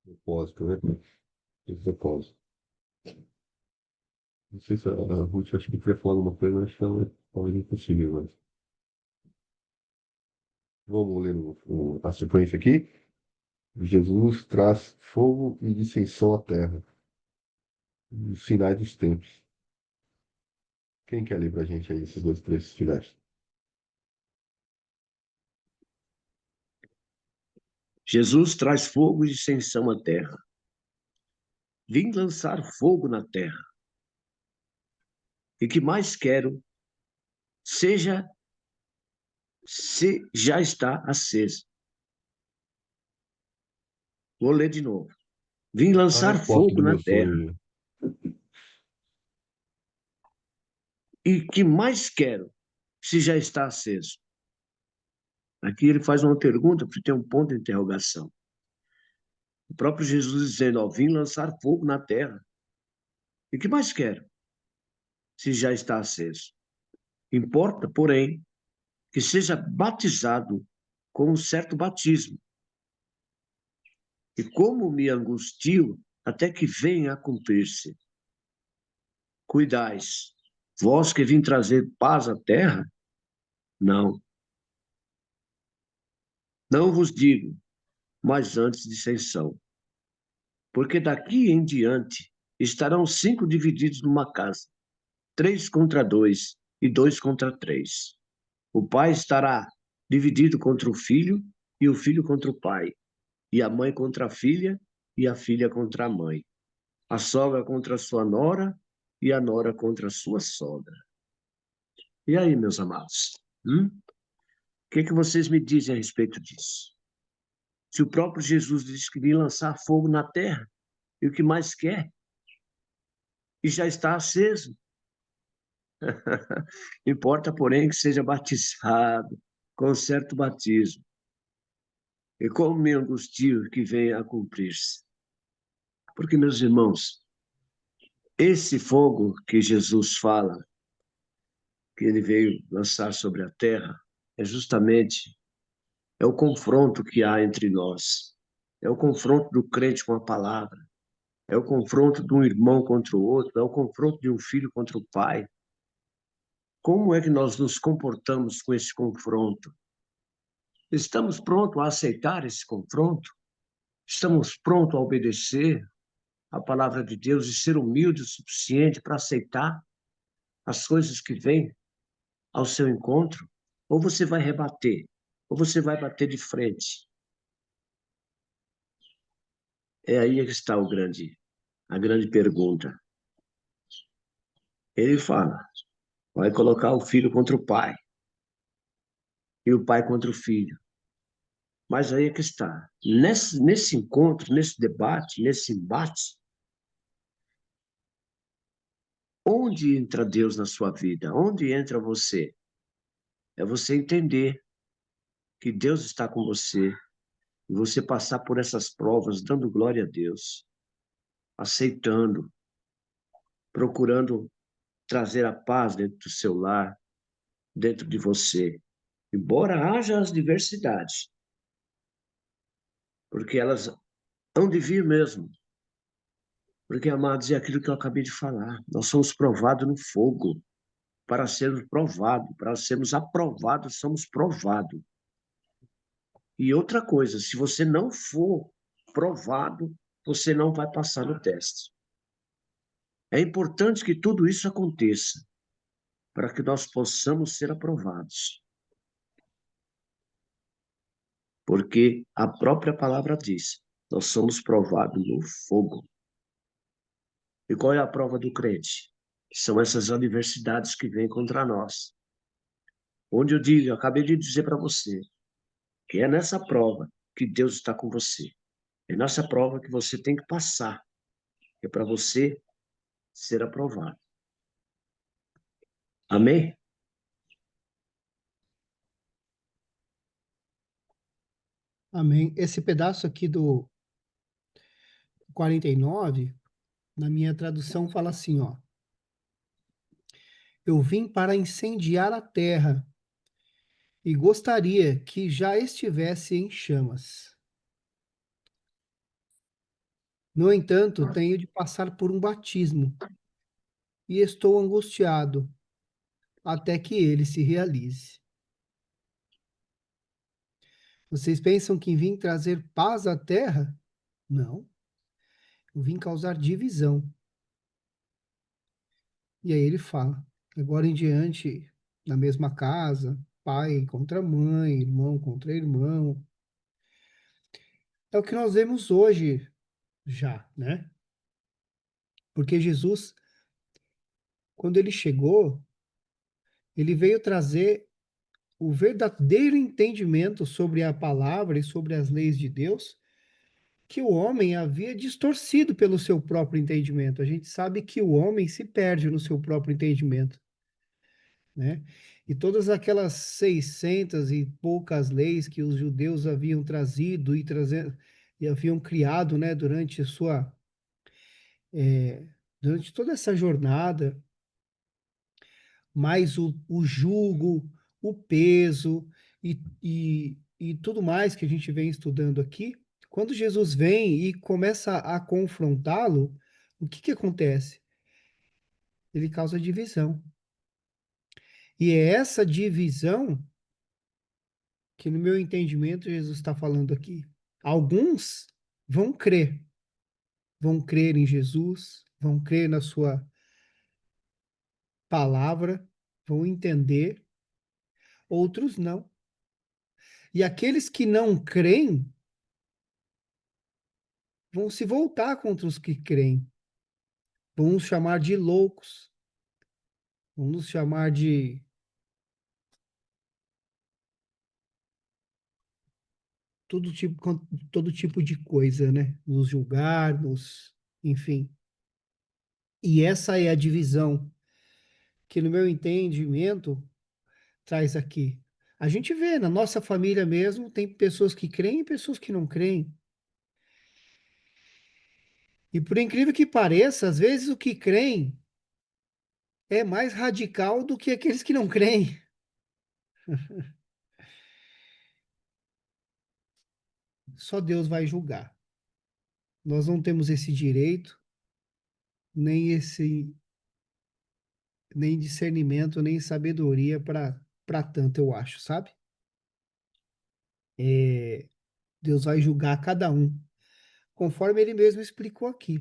Speaker 7: Propósito, né? Tem propósito. Não sei se a Ruth, acho que queria falar alguma coisa, mas acho que ela talvez não conseguiu, mas... Vamos ler a sequência aqui. Jesus traz fogo e dissensão à terra. Os sinais dos tempos. Quem quer ler para a gente aí esses 2 trechos finais?
Speaker 1: Jesus traz fogo e dissensão à terra. Vim lançar fogo na terra. E que mais quero seja se já está aceso. Vou ler de novo. Vim
Speaker 7: A
Speaker 1: lançar
Speaker 7: resposta
Speaker 1: fogo
Speaker 7: do
Speaker 1: na
Speaker 7: meu
Speaker 1: terra.
Speaker 7: sonho.
Speaker 1: E que mais quero se já está aceso. Aqui ele faz uma pergunta porque tem um ponto de interrogação. O próprio Jesus dizendo, ó, vim lançar fogo na terra. E que mais quero se já está aceso? Importa, porém, que seja batizado com um certo batismo. E como me angustio até que venha a cumprir-se. Cuidais, vós que vim trazer paz à terra? Não. Não vos digo, mas antes dissensão. Porque daqui em diante estarão 5 divididos numa casa, 3 contra 2 e 2 contra 3. O pai estará dividido contra o filho e o filho contra o pai, e a mãe contra a filha e a filha contra a mãe. A sogra contra a sua nora e a nora contra a sua sogra. E aí, meus amados? O que vocês me dizem a respeito disso? Se o próprio Jesus disse que ia lançar fogo na terra, e o que mais quer? E já está aceso. Importa, porém, que seja batizado com certo batismo. E como me angustio que venha a cumprir-se. Porque, meus irmãos, esse fogo que Jesus fala, que ele veio lançar sobre a terra, é justamente o confronto que há entre nós. É o confronto do crente com a palavra. É o confronto de um irmão contra o outro. É o confronto de um filho contra o pai. Como é que nós nos comportamos com esse confronto? Estamos prontos a aceitar esse confronto? Estamos prontos a obedecer a palavra de Deus e ser humilde o suficiente para aceitar as coisas que vêm ao seu encontro? Ou você vai rebater? Ou você vai bater de frente? É aí que está a grande pergunta. Ele fala, vai colocar o filho contra o pai e o pai contra o filho. Mas aí é que está. Nesse encontro, nesse debate, nesse embate, onde entra Deus na sua vida? Onde entra você? É você entender que Deus está com você e você passar por essas provas dando glória a Deus, aceitando, procurando trazer a paz dentro do seu lar, dentro de você. Embora haja as diversidades, porque elas hão de vir mesmo. Porque, amados, é aquilo que eu acabei de falar. Nós somos provados no fogo. Para sermos provados, para sermos aprovados, somos provados. E outra coisa, se você não for provado, você não vai passar no teste. É importante que tudo isso aconteça para que nós possamos ser aprovados. Porque a própria palavra diz, nós somos provados no fogo. E qual é a prova do crente? São essas adversidades que vêm contra nós. Onde eu acabei de dizer para você, que é nessa prova que Deus está com você. É nessa prova que você tem que passar. É para você ser aprovado. Amém?
Speaker 3: Amém. Esse pedaço aqui do 49, na minha tradução, fala assim, ó. Eu vim para incendiar a terra e gostaria que já estivesse em chamas. No entanto, tenho de passar por um batismo e estou angustiado até que ele se realize. Vocês pensam que vim trazer paz à terra? Não. Eu vim causar divisão. E aí ele fala, agora em diante, na mesma casa, pai contra mãe, irmão contra irmão. É o que nós vemos hoje já, né? Porque Jesus, quando ele chegou, ele veio trazer o verdadeiro entendimento sobre a palavra e sobre as leis de Deus, que o homem havia distorcido pelo seu próprio entendimento. A gente sabe que o homem se perde no seu próprio entendimento, né? E todas aquelas 600 e poucas leis que os judeus haviam trazido e haviam criado, né, durante toda essa jornada, mais o jugo, o peso e tudo mais que a gente vem estudando aqui, quando Jesus vem e começa a confrontá-lo, o que que acontece? Ele causa divisão. E é essa divisão que, no meu entendimento, Jesus está falando aqui. Alguns vão crer em Jesus, vão crer na sua palavra, vão entender, outros não. E aqueles que não creem vão se voltar contra os que creem, vão nos chamar de loucos, vão nos chamar de todo tipo de coisa, né? Nos julgar, enfim. E essa é a divisão que, no meu entendimento, traz aqui. A gente vê na nossa família mesmo, tem pessoas que creem e pessoas que não creem. E por incrível que pareça, às vezes o que creem é mais radical do que aqueles que não creem. Só Deus vai julgar. Nós não temos esse direito, nem nem discernimento, nem sabedoria para tanto, eu acho, sabe? Deus vai julgar cada um, conforme ele mesmo explicou aqui.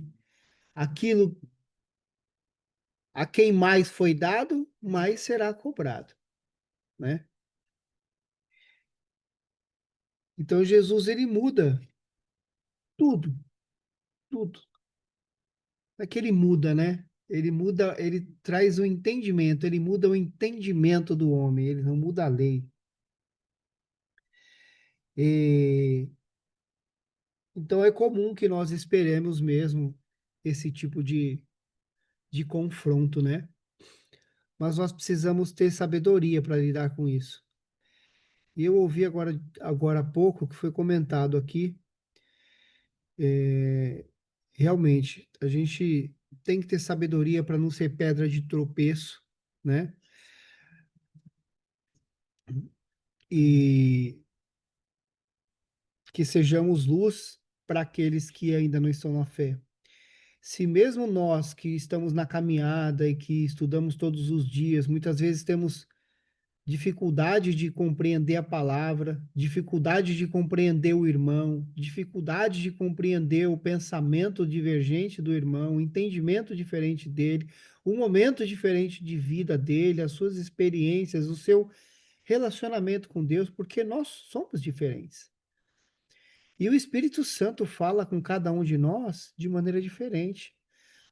Speaker 3: Aquilo a quem mais foi dado, mais será cobrado, né? Então Jesus ele muda tudo, tudo. Não é que ele muda, né? Ele muda, ele traz o entendimento, ele muda o entendimento do homem, ele não muda a lei. E, então é comum que nós esperemos mesmo esse tipo de confronto, né? Mas nós precisamos ter sabedoria para lidar com isso. E eu ouvi agora há pouco que foi comentado aqui, realmente, a gente tem que ter sabedoria para não ser pedra de tropeço, né? E que sejamos luz para aqueles que ainda não estão na fé. Se mesmo nós que estamos na caminhada e que estudamos todos os dias, muitas vezes temos dificuldade de compreender a palavra, dificuldade de compreender o irmão, dificuldade de compreender o pensamento divergente do irmão, o entendimento diferente dele, o momento diferente de vida dele, as suas experiências, o seu relacionamento com Deus, porque nós somos diferentes. E o Espírito Santo fala com cada um de nós de maneira diferente.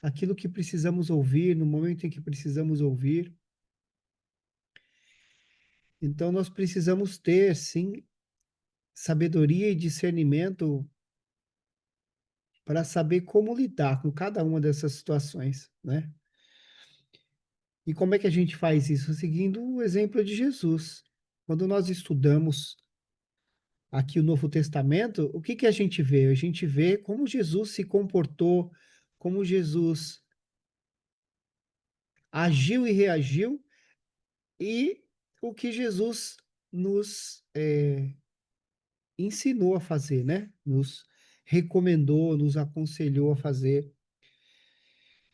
Speaker 3: Aquilo que precisamos ouvir, no momento em que precisamos ouvir. Então, nós precisamos ter, sim, sabedoria e discernimento para saber como lidar com cada uma dessas situações, né? E como é que a gente faz isso? Seguindo o exemplo de Jesus. Quando nós estudamos aqui o Novo Testamento, o que que a gente vê? A gente vê como Jesus se comportou, como Jesus agiu e reagiu, e o que Jesus nos ensinou a fazer, né? Nos recomendou, nos aconselhou a fazer.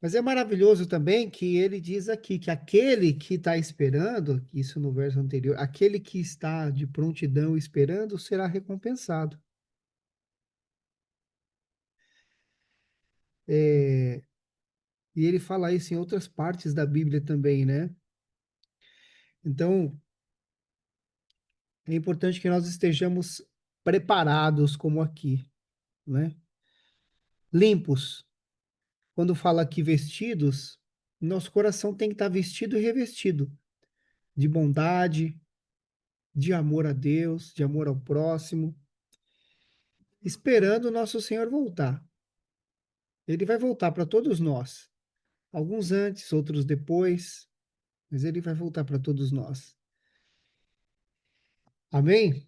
Speaker 3: Mas é maravilhoso também que ele diz aqui que aquele que está esperando, isso no verso anterior, aquele que está de prontidão esperando será recompensado. E ele fala isso em outras partes da Bíblia também, né? Então, é importante que nós estejamos preparados, como aqui, né? Limpos. Quando fala aqui vestidos, nosso coração tem que estar vestido e revestido de bondade, de amor a Deus, de amor ao próximo, esperando o nosso Senhor voltar. Ele vai voltar para todos nós, alguns antes, outros depois, mas ele vai voltar para todos nós. Amém?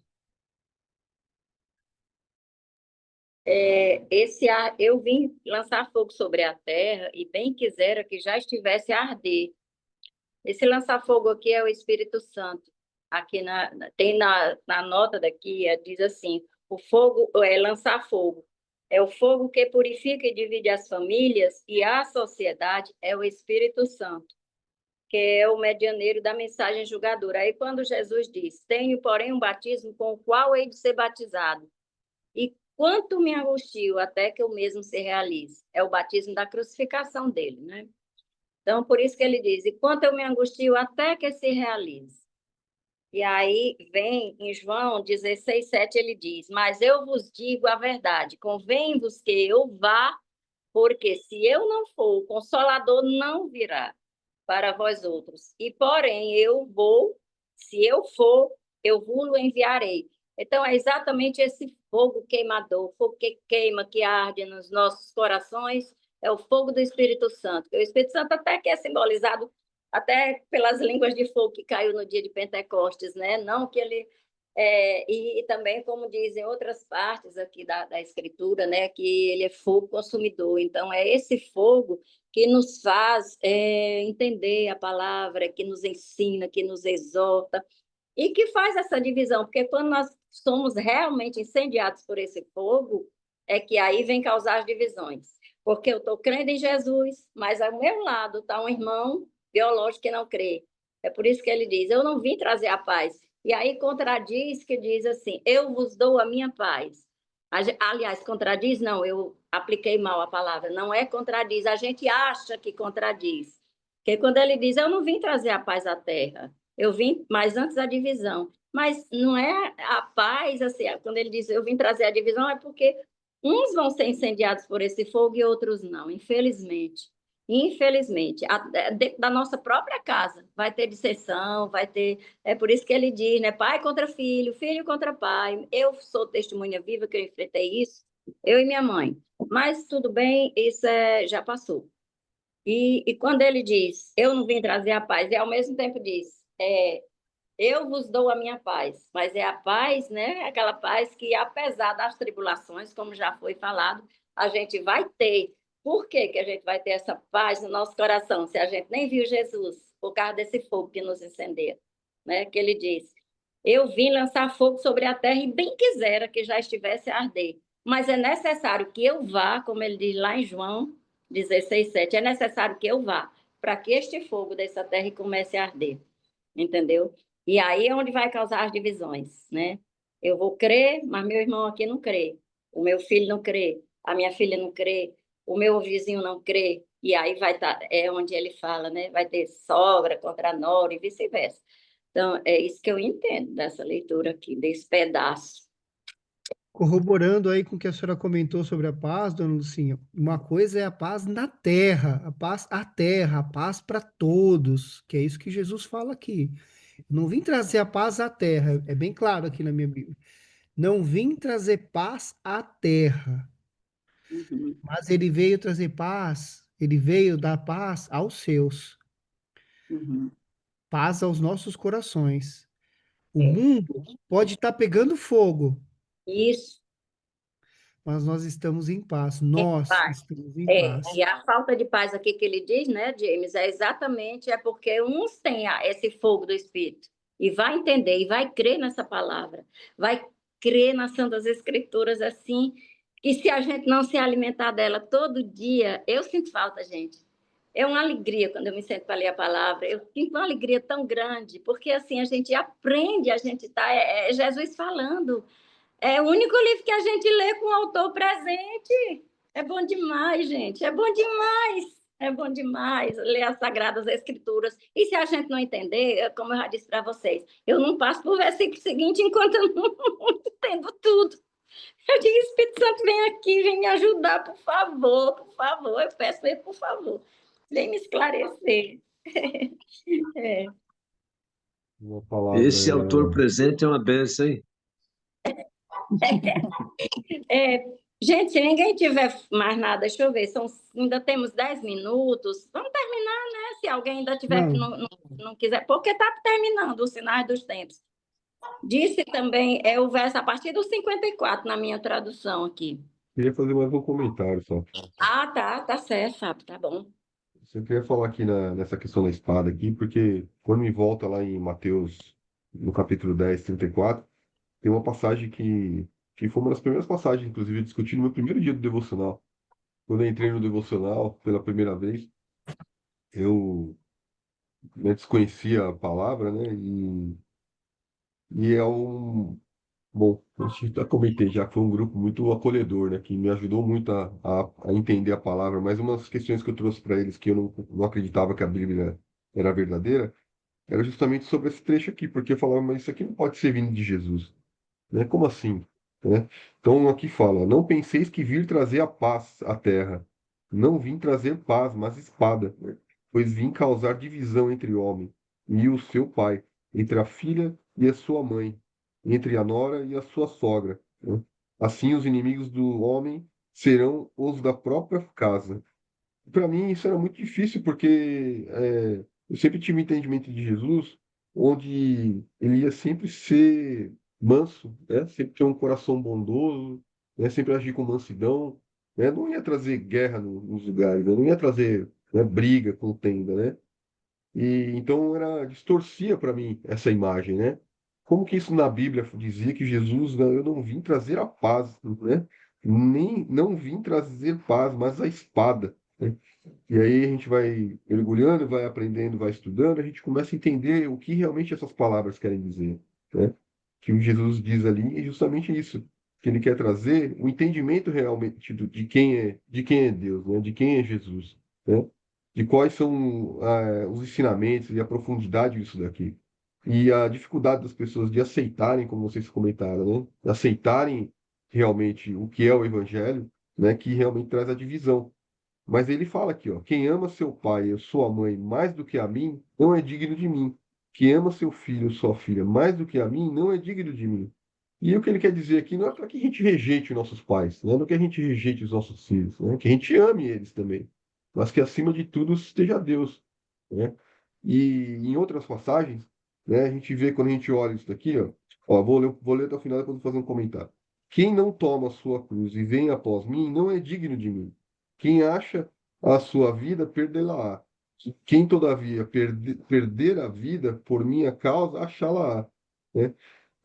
Speaker 8: Eu vim lançar fogo sobre a terra e bem quisera que já estivesse a arder. Esse lançar fogo aqui é o Espírito Santo. aqui tem na nota daqui, diz assim, o fogo é lançar fogo. É o fogo que purifica e divide as famílias, e a sociedade é o Espírito Santo, que é o medianeiro da mensagem julgadora. Aí quando Jesus diz, tenho, porém, um batismo com o qual hei de ser batizado, e quanto me angustio até que o mesmo se realize. É o batismo da crucificação dele, né? Então, por isso que ele diz, e quanto eu me angustio até que se realize. E aí vem em João 16:7, ele diz, mas eu vos digo a verdade, convém-vos que eu vá, porque se eu não for, o Consolador não virá para vós outros. E, porém, eu vou, se eu for, eu vos enviarei. Então, é exatamente esse fogo queimador, fogo que queima, que arde nos nossos corações, é o fogo do Espírito Santo. O Espírito Santo até que é simbolizado até pelas línguas de fogo que caiu no dia de Pentecostes, né? Não que ele... e também, como dizem outras partes aqui da Escritura, né? Que ele é fogo consumidor. Então, é esse fogo que nos faz entender a palavra, que nos ensina, que nos exorta, e que faz essa divisão, porque quando nós somos realmente incendiados por esse fogo, é que aí vem causar as divisões. Porque eu estou crendo em Jesus, mas ao meu lado está um irmão biológico que não crê. É por isso que ele diz, eu não vim trazer a paz. E aí contradiz que diz assim, eu vos dou a minha paz. Aliás, contradiz, não, eu apliquei mal a palavra, não é contradiz, a gente acha que contradiz. Porque quando ele diz, eu não vim trazer a paz à terra, eu vim, mas antes a divisão. Mas não é a paz, assim, quando ele diz, eu vim trazer a divisão, é porque uns vão ser incendiados por esse fogo e outros não, infelizmente. Infelizmente, dentro da nossa própria casa vai ter dissensão, vai ter. É por isso que ele diz, né? Pai contra filho, filho contra pai. Eu sou testemunha viva que eu enfrentei isso, eu e minha mãe. Mas tudo bem, isso já passou. E quando ele diz, eu não vim trazer a paz, e ao mesmo tempo diz, eu vos dou a minha paz, mas é a paz, né? Aquela paz que, apesar das tribulações, como já foi falado, a gente vai ter. Por que que a gente vai ter essa paz no nosso coração, se a gente nem viu Jesus, por causa desse fogo que nos incendeia, né? Que ele diz, eu vim lançar fogo sobre a terra e bem quisera que já estivesse a arder, mas é necessário que eu vá, como ele diz lá em João 16:7, é necessário que eu vá, para que este fogo dessa terra comece a arder, entendeu? E aí é onde vai causar as divisões, né? Eu vou crer, mas meu irmão aqui não crê. O meu filho não crê, a minha filha não crê, o meu vizinho não crê. E aí vai estar, é onde ele fala, né? Vai ter sogra contra nora e vice-versa. Então, é isso que eu entendo dessa leitura aqui, desse pedaço.
Speaker 3: Corroborando aí com o que a senhora comentou sobre a paz, dona Lucinha, uma coisa é a paz na terra, a paz à terra, a paz para todos, que é isso que Jesus fala aqui. Não vim trazer a paz à terra, é bem claro aqui na minha Bíblia. Não vim trazer paz à terra,
Speaker 8: Uhum,
Speaker 3: mas ele veio trazer paz, ele veio dar paz aos seus,
Speaker 8: uhum.
Speaker 3: paz aos nossos corações. O
Speaker 8: É.
Speaker 3: mundo pode estar pegando fogo,
Speaker 8: Isso.
Speaker 3: mas nós estamos em paz, nós
Speaker 8: Paz.
Speaker 3: estamos em paz.
Speaker 8: E a falta de paz aqui que ele diz, né, James, é porque uns têm esse fogo do Espírito e vai entender e vai crer nessa palavra, vai crer nas Santas Escrituras assim, e se a gente não se alimentar dela todo dia, eu sinto falta, gente. É uma alegria quando eu me sento para ler a palavra, eu sinto uma alegria tão grande, porque assim a gente aprende, a gente está, é Jesus falando, é o único livro que a gente lê com o autor presente. É bom demais, gente. É bom demais. É bom demais ler as Sagradas Escrituras. E se a gente não entender, como eu já disse para vocês, eu não passo para o versículo seguinte enquanto eu não entendo tudo. Eu digo, Espírito Santo, vem aqui, vem me ajudar, por favor, por favor. Eu peço ele, por favor. Vem me esclarecer. É.
Speaker 7: Uma palavra.
Speaker 1: Esse autor presente é uma benção, hein?
Speaker 8: Gente, se ninguém tiver mais nada, deixa eu ver, ainda temos 10 minutos. Vamos terminar, né? Se alguém ainda tiver que
Speaker 3: Não,
Speaker 8: não quiser, porque está terminando os sinais dos tempos. Disse também, o verso a partir do 54 na minha tradução aqui.
Speaker 7: Queria fazer mais um comentário só.
Speaker 8: Ah, tá certo, Fábio, tá bom.
Speaker 7: Eu queria falar aqui nessa questão da espada aqui, porque quando me volta lá em Mateus no capítulo 10, 34, tem uma passagem que foi uma das primeiras passagens, inclusive, eu discuti no meu primeiro dia do devocional. Quando eu entrei no devocional pela primeira vez, eu, né, desconhecia a palavra, né? E é um. Bom, a gente já comentei já que foi um grupo muito acolhedor, né? Que me ajudou muito a entender a palavra. Mas uma das questões que eu trouxe para eles que eu não acreditava que a Bíblia era verdadeira era justamente sobre esse trecho aqui, porque eu falava, mas isso aqui não pode ser vindo de Jesus, né? Como assim? Né? Então aqui fala: não penseis que vir trazer a paz à terra. Não vim trazer paz, mas espada, né? Pois vim causar divisão entre o homem e o seu pai, entre a filha e a sua mãe, entre a nora e a sua sogra, né? Assim os inimigos do homem serão os da própria casa. Para mim isso era muito difícil porque eu sempre tive um entendimento de Jesus onde ele ia sempre ser manso, né? Sempre ter um coração bondoso, né? Sempre agir com mansidão, né? Não ia trazer guerra nos lugares, né? Não ia trazer, né, briga, contenda, né? E então era distorcia para mim essa imagem, né? Como que isso na Bíblia dizia que Jesus, eu não vim trazer a paz, né? Nem não vim trazer paz, mas a espada, né? E aí a gente vai mergulhando, vai aprendendo, vai estudando, a gente começa a entender o que realmente essas palavras querem dizer, né? Que o Jesus diz ali é justamente isso, que ele quer trazer o entendimento realmente de quem é Deus, né? De quem é Jesus, né? De quais são os ensinamentos e a profundidade disso daqui. E a dificuldade das pessoas de aceitarem, como vocês comentaram, né? Aceitarem realmente o que é o Evangelho, né? Que realmente traz a divisão. Mas ele fala aqui, ó: quem ama seu pai ou sua mãe mais do que a mim, não é digno de mim. Quem ama seu filho ou sua filha mais do que a mim, não é digno de mim. E o que ele quer dizer aqui não é para que a gente rejeite os nossos pais, não é que a gente rejeite os nossos filhos, né? Que a gente ame eles também, mas que acima de tudo esteja Deus, né? E em outras passagens, né, a gente vê quando a gente olha isso daqui, ó, vou ler até o final, depois vou fazer um comentário. Quem não toma a sua cruz e vem após mim, não é digno de mim. Quem acha a sua vida, perdê-la-á. Quem, todavia, perder a vida por minha causa, achá-la-á. Né?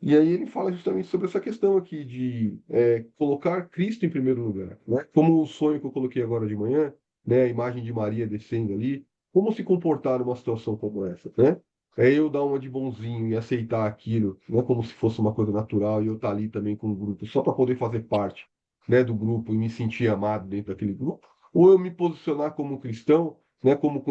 Speaker 7: E aí ele fala justamente sobre essa questão aqui de colocar Cristo em primeiro lugar, né? Como o sonho que eu coloquei agora de manhã, né? A imagem de Maria descendo ali, como se comportar numa situação como essa, né? É eu dar uma de bonzinho e aceitar aquilo, não é como se fosse uma coisa natural e eu estar ali também com o grupo, só para poder fazer parte, né, do grupo e me sentir amado dentro daquele grupo, ou eu me posicionar como cristão, né, como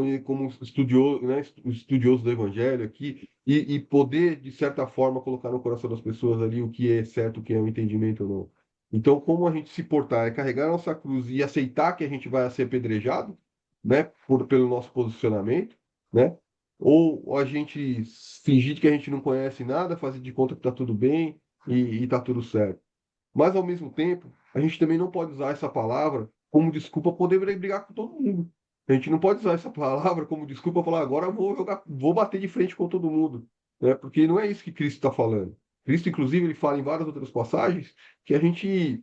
Speaker 7: estudioso, né, estudioso do evangelho aqui, e poder, de certa forma, colocar no coração das pessoas ali o que é certo, o que é o entendimento ou não. Então, como a gente se portar é carregar a nossa cruz e aceitar que a gente vai ser apedrejado, né, pelo nosso posicionamento, né, ou a gente fingir que a gente não conhece nada, fazer de conta que está tudo bem e está tudo certo. Mas, ao mesmo tempo, a gente também não pode usar essa palavra como desculpa para poder brigar com todo mundo. A gente não pode usar essa palavra como desculpa para falar, agora eu vou jogar, vou bater de frente com todo mundo, né? Porque não é isso que Cristo está falando. Cristo, inclusive, ele fala em várias outras passagens que a gente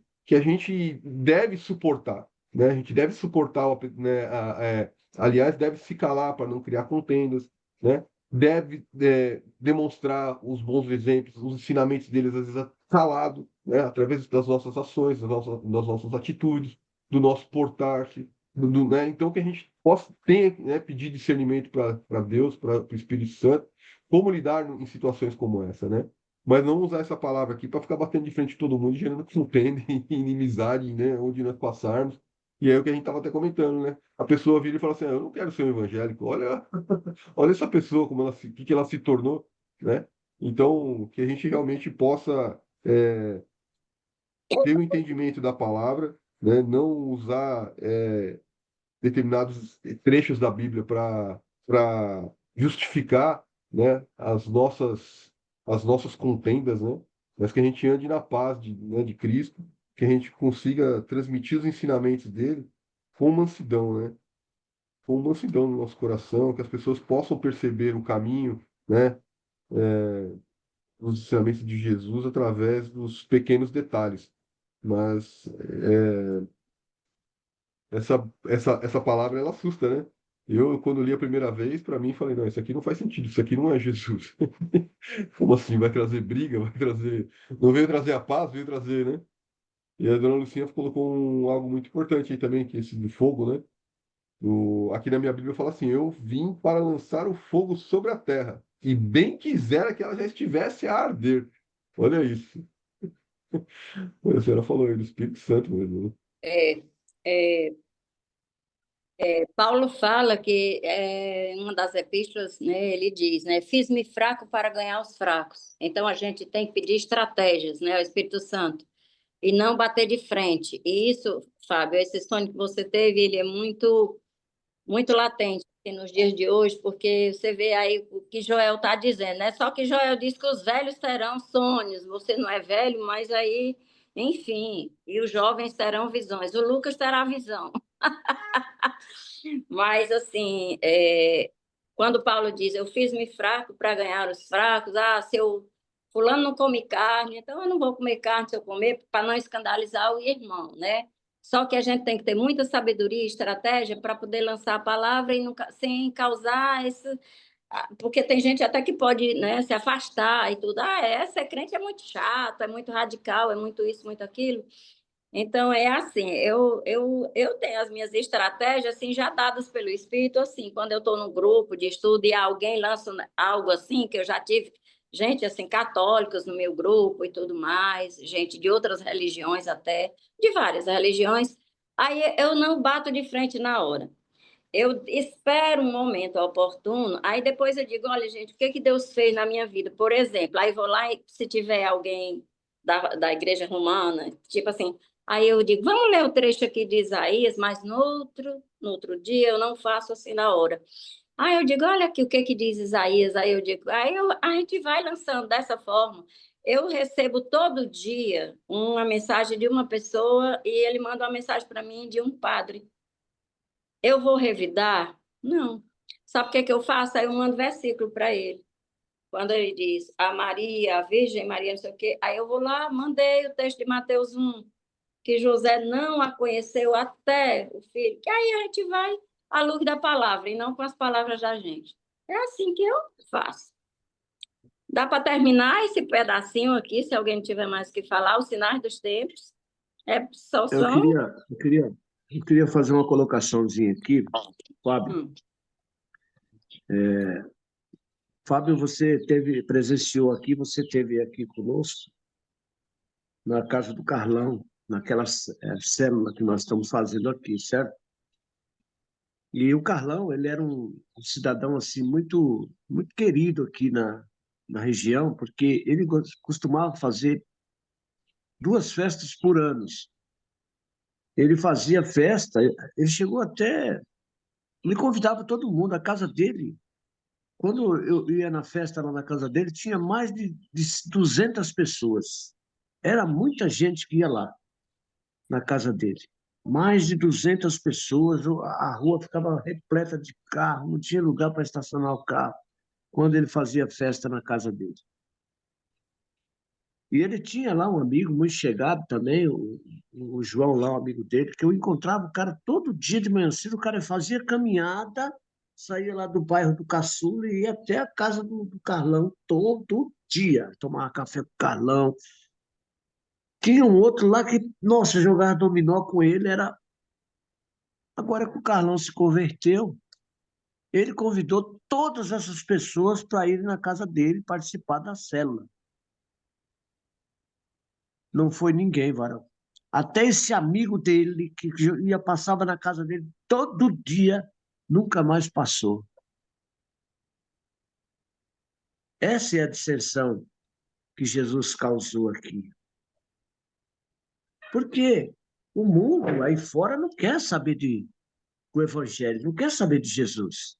Speaker 7: deve suportar, né? A gente deve suportar, né? Aliás, deve se calar para não criar contendas, né? Deve demonstrar os bons exemplos, os ensinamentos deles, às vezes calado, né? Através das nossas ações, das nossas atitudes, do nosso portar-se, né? Então, que a gente possa ter, né, pedir discernimento para Deus, para o Espírito Santo, como lidar em situações como essa, né? Mas não usar essa palavra aqui para ficar batendo de frente de todo mundo, gerando contenda e inimizade, né? Onde nós passarmos. E é o que a gente estava até comentando, né? A pessoa vira e fala assim: eu não quero ser um evangélico. Olha, olha essa pessoa, como o que ela se tornou, né? Então, que a gente realmente possa ter o entendimento da palavra, né? Não usar determinados trechos da Bíblia para justificar, né, as nossas contendas, né? Mas que a gente ande na paz né, de Cristo, que a gente consiga transmitir os ensinamentos dele com mansidão, né? Com mansidão no nosso coração, que as pessoas possam perceber o caminho, né? Os ensinamentos de Jesus através dos pequenos detalhes. Mas essa palavra ela assusta, né? Eu, quando li a primeira vez, para mim, falei, não, isso aqui não faz sentido, isso aqui não é Jesus. Como assim? Vai trazer briga? Vai trazer. Não veio trazer a paz, veio trazer, né? E a dona Lucinha colocou algo muito importante aí também, que é esse do fogo, né? Aqui na minha Bíblia fala assim: eu vim para lançar o fogo sobre a terra, e bem quisera que ela já estivesse a arder. Olha isso. A senhora falou aí do Espírito Santo mesmo, né?
Speaker 8: É, é, Paulo fala que em uma das epístolas, né, ele diz, né, fiz-me fraco para ganhar os fracos. Então a gente tem que pedir estratégias, né, ao Espírito Santo e não bater de frente. E isso, Fábio, esse sonho que você teve, ele é muito latente nos dias de hoje, porque você vê aí o que Joel está dizendo, né? Só que Joel diz que os velhos terão sonhos. Você não é velho, mas aí, enfim, e os jovens terão visões. O Lucas terá visão. Mas, assim, quando Paulo diz, eu fiz-me fraco para ganhar os fracos, se eu fulano não come carne, então eu não vou comer carne se eu comer, para não escandalizar o irmão, né? Só que a gente tem que ter muita sabedoria e estratégia para poder lançar a palavra e nunca, sem causar esse... Porque tem gente até que pode, né, se afastar e tudo. Essa crente é muito chato, é muito radical, é muito isso, muito aquilo. Então, é assim, eu tenho as minhas estratégias assim, já dadas pelo Espírito, assim, quando eu estou num grupo de estudo e alguém lança algo assim, que eu já tive gente assim, católicos no meu grupo e tudo mais, gente de outras religiões até, de várias religiões, aí eu não bato de frente na hora. Eu espero um momento oportuno, aí depois eu digo, olha, gente, o que que Deus fez na minha vida? Por exemplo, aí vou lá e se tiver alguém da igreja romana, tipo assim, aí eu digo, vamos ler o trecho aqui de Isaías, mas no outro dia eu não faço assim na hora. Aí eu digo, olha aqui o que que diz Isaías, aí eu digo, a gente vai lançando dessa forma. Eu recebo todo dia uma mensagem de uma pessoa e ele manda uma mensagem para mim de um padre. Eu vou revidar? Não. Sabe o que que eu faço? Aí eu mando versículo para ele. Quando ele diz a Maria, a Virgem Maria, não sei o quê, aí eu vou lá, mandei o texto de Mateus 1, que José não a conheceu até o filho, que aí a gente vai à luz da palavra e não com as palavras da gente. É assim que eu faço. Dá para terminar esse pedacinho aqui, se alguém tiver mais que falar, os sinais dos tempos. Só
Speaker 1: Eu
Speaker 8: são.
Speaker 1: queria, eu queria, eu queria fazer uma colocaçãozinha aqui, Fábio.
Speaker 8: Hum,
Speaker 1: Fábio, presenciou aqui, você teve aqui conosco na casa do Carlão, naquela célula que nós estamos fazendo aqui, certo? E o Carlão, ele era um cidadão assim muito querido aqui na região, porque ele costumava fazer 2 festas por ano. Ele fazia festa, ele chegou até, ele convidava todo mundo, a casa dele. Quando eu ia na festa lá na casa dele, tinha mais de 200 pessoas. Era muita gente que ia lá na casa dele. Mais de 200 pessoas, a rua ficava repleta de carro, não tinha lugar para estacionar o carro quando ele fazia festa na casa dele. E ele tinha lá um amigo muito chegado também, o João lá, um amigo dele, que eu encontrava o cara todo dia de manhã cedo, o cara fazia caminhada, saía lá do bairro do Caçula e ia até a casa do Carlão todo dia, tomava café com o Carlão. Tinha um outro lá que, nossa, jogava dominó com ele, era... Agora que o Carlão se converteu, ele convidou todas essas pessoas para irem na casa dele participar da célula. Não foi ninguém, varão. Até esse amigo dele, que passava na casa dele todo dia, nunca mais passou. Essa é a dissensão que Jesus causou aqui. Porque o mundo aí fora não quer saber do Evangelho, não quer saber de Jesus.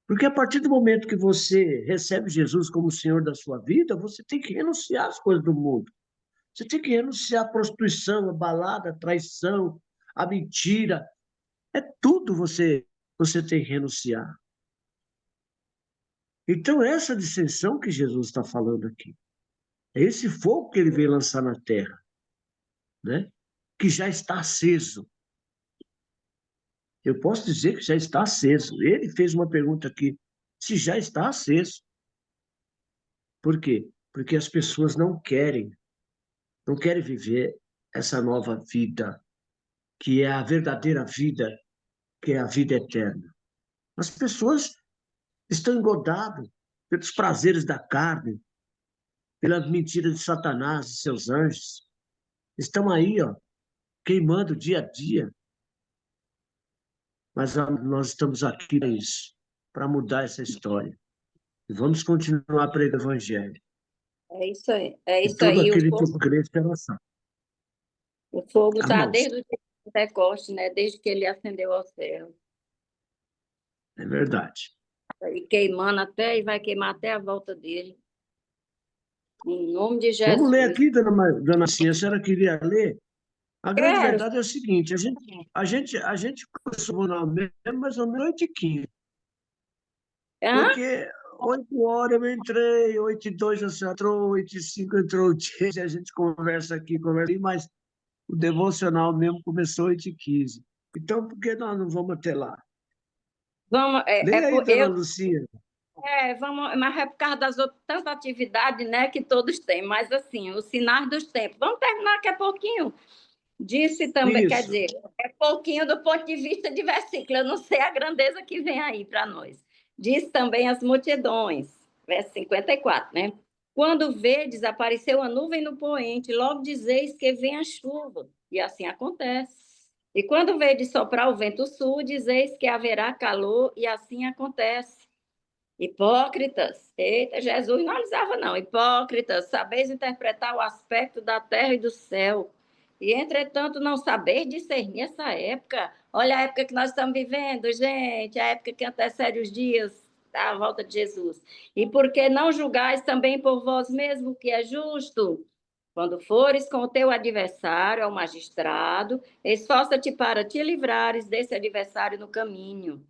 Speaker 1: Porque a partir do momento que você recebe Jesus como Senhor da sua vida, você tem que renunciar às coisas do mundo. Você tem que renunciar à prostituição, à balada, à traição, à mentira. É tudo você tem que renunciar. Então, essa dissensão que Jesus está falando aqui, é esse fogo que ele veio lançar na terra, né? Que já está aceso. Eu posso dizer que já está aceso. Ele fez uma pergunta aqui, se já está aceso. Por quê? Porque as pessoas não querem viver essa nova vida, que é a verdadeira vida, que é a vida eterna. As pessoas estão engodadas pelos prazeres da carne, pelas mentiras de Satanás e seus anjos. Estão aí, ó, queimando dia a dia. Mas nós estamos aqui para isso, para mudar essa história. E vamos continuar pregando o evangelho.
Speaker 8: É
Speaker 1: E
Speaker 8: isso
Speaker 1: todo
Speaker 8: aí.
Speaker 1: aquele que crê será salvo.
Speaker 8: O fogo está
Speaker 1: Irmãos,
Speaker 8: desde o dia do Pentecoste, né? Desde que ele acendeu ao céu.
Speaker 1: é verdade.
Speaker 8: E queimando até, e vai queimar até a volta dele. Em nome de
Speaker 1: Vamos ler
Speaker 8: Jesus.
Speaker 1: aqui, dona Cia, a senhora queria ler? A grande
Speaker 8: Quero.
Speaker 1: verdade é o seguinte, a gente começou no mesmo, mais ou menos 8h15,
Speaker 8: Hã?
Speaker 1: porque 8h eu entrei, 8h02 a senhora entrou, 8h05 entrou o Tchê, a gente conversa aqui, mas o devocional mesmo começou 8h15. Então, por que nós não vamos até lá?
Speaker 8: Vamos,
Speaker 1: Leia aí, dona Lucia.
Speaker 8: vamos, mas é por causa das outras tantas atividades, né, que todos têm. Mas assim, os sinais dos tempos. Vamos terminar daqui a pouquinho. Disse também, quer
Speaker 1: Isso.
Speaker 8: dizer, é pouquinho do ponto de vista de versículo, eu não sei a grandeza que vem aí para nós. Diz também as multidões, verso 54, né? Quando vedes, apareceu a nuvem no poente, logo dizeis que vem a chuva, e assim acontece. E quando vedes soprar o vento sul, dizeis que haverá calor, e assim acontece. Hipócritas, eita, Jesus não alisava não, hipócritas, sabeis interpretar o aspecto da terra e do céu, e entretanto não saber discernir essa época. Olha a época que nós estamos vivendo, gente, a época que antecede os dias da volta de Jesus. E por que não julgais também por vós mesmo o que é justo? Quando fores com o teu adversário ao magistrado, esforça-te para te livrares desse adversário no caminho.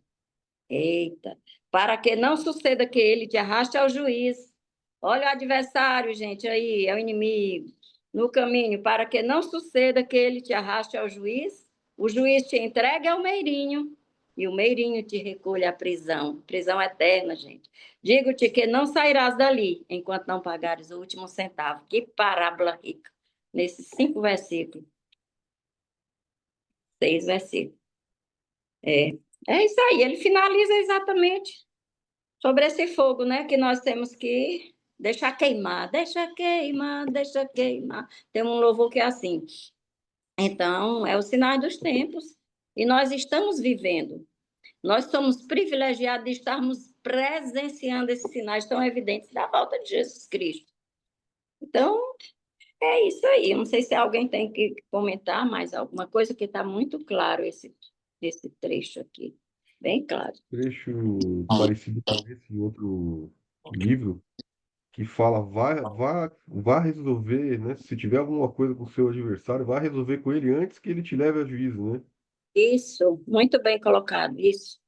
Speaker 8: Eita, para que não suceda que ele te arraste ao juiz. Olha o adversário, gente, aí, é o inimigo. No caminho, para que não suceda que ele te arraste ao juiz, o juiz te entregue ao meirinho e o meirinho te recolhe à prisão. Prisão eterna, gente. Digo-te que não sairás dali enquanto não pagares o último centavo. Que parábola rica. Nesses 5 versículos, 6 versículos. É isso aí, ele finaliza exatamente sobre esse fogo, né? Que nós temos que deixar queimar, deixa queimar, deixa queimar. Tem um louvor que é assim. Então, é o sinal dos tempos. E nós estamos vivendo. Nós somos privilegiados de estarmos presenciando esses sinais tão evidentes da volta de Jesus Cristo. Então, é isso aí. Eu não sei se alguém tem que comentar mais alguma coisa, que está muito claro esse trecho aqui. Bem claro.
Speaker 7: Trecho parecido com esse em outro livro, que fala, vá resolver, né? Se tiver alguma coisa com o seu adversário, vá resolver com ele antes que ele te leve a juízo, né?
Speaker 8: Isso, muito bem colocado, isso.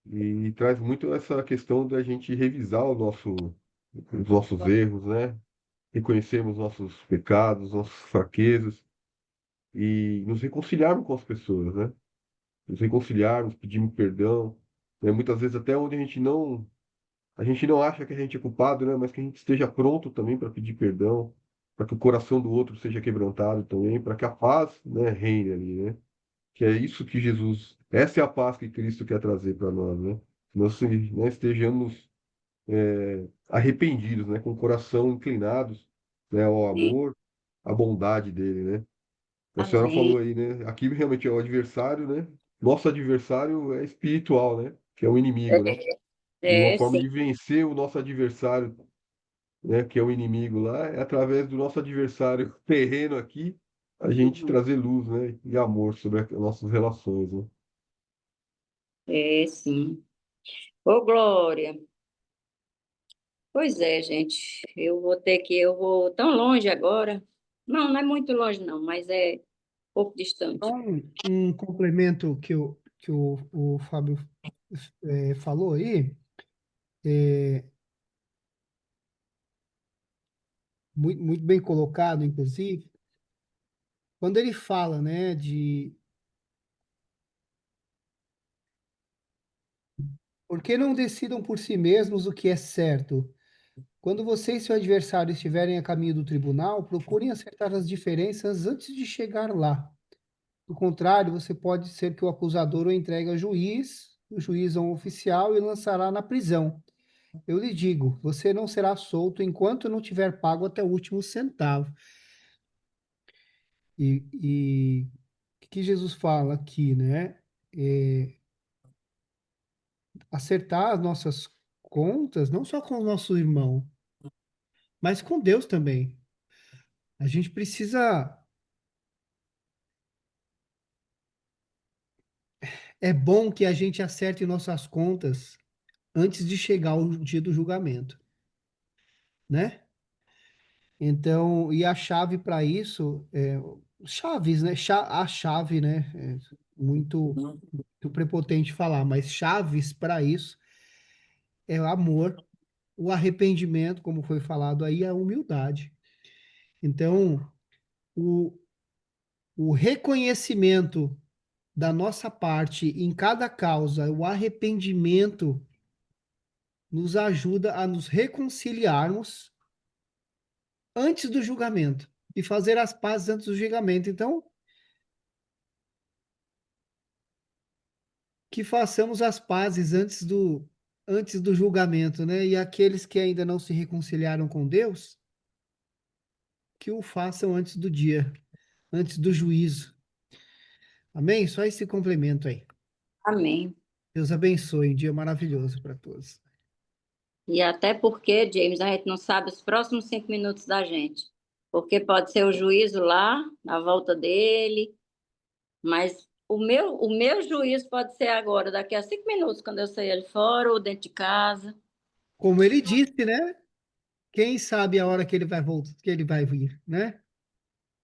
Speaker 7: E traz muito essa questão da gente revisar os nossos erros, né? Reconhecermos nossos pecados, nossas fraquezas e nos reconciliarmos com as pessoas, né? Nos reconciliarmos, pedirmos perdão, né? Muitas vezes até onde a gente não acha que a gente é culpado, né? Mas que a gente esteja pronto também para pedir perdão, para que o coração do outro seja quebrantado também, para que a paz, né, reine ali, né? Que é isso que Jesus, essa é a paz que Cristo quer trazer para nós, né? Nós, né, estejamos arrependidos, né? Com o coração inclinados, né, ao amor, à bondade dele, né? A senhora
Speaker 8: Amém.
Speaker 7: falou aí, né? Aqui realmente é o adversário, né? Nosso adversário é espiritual, né? Que é o inimigo, né? E uma forma
Speaker 8: Sim.
Speaker 7: de vencer o nosso adversário, né? Que é o inimigo lá, é através do nosso adversário terreno aqui, a gente trazer luz, né? E amor sobre as nossas relações, né?
Speaker 8: Sim. Ô, Glória. Pois é, gente. Eu vou tão longe agora. Não, não é muito longe, não, mas é um pouco distante.
Speaker 3: Só um complemento que o Fábio falou aí, é, muito, muito bem colocado, inclusive, quando ele fala, né, Por que não decidam por si mesmos o que é certo? Quando você e seu adversário estiverem a caminho do tribunal, procurem acertar as diferenças antes de chegar lá. Do contrário, você pode ser que o acusador o entregue ao juiz, o juiz a um oficial e lançará na prisão. Eu lhe digo, você não será solto enquanto não tiver pago até o último centavo. E o que Jesus fala aqui, né? É, acertar as nossas contas, não só com o nosso irmão, mas com Deus também. A gente precisa. É bom que a gente acerte nossas contas antes de chegar o dia do julgamento, né? Então, e a chave para isso é chaves, né? A chave, né? É muito prepotente falar, mas chaves para isso é o amor, o arrependimento, como foi falado aí, a humildade. Então, o, o reconhecimento da nossa parte em cada causa, o arrependimento nos ajuda a nos reconciliarmos antes do julgamento e fazer as pazes antes do julgamento. Então, que façamos as pazes antes do julgamento, né? E aqueles que ainda não se reconciliaram com Deus, que o façam antes do dia, antes do juízo. Amém? Só esse complemento aí.
Speaker 8: Amém.
Speaker 3: Deus abençoe, um dia maravilhoso para todos.
Speaker 8: E até porque, James, a gente não sabe os próximos 5 minutos da gente. Porque pode ser o juízo lá, na volta dele, mas o meu juízo pode ser agora, daqui a 5 minutos, quando eu sair ali fora ou dentro de casa.
Speaker 3: Como ele disse, né? Quem sabe a hora que ele vai voltar, que ele vai vir, né?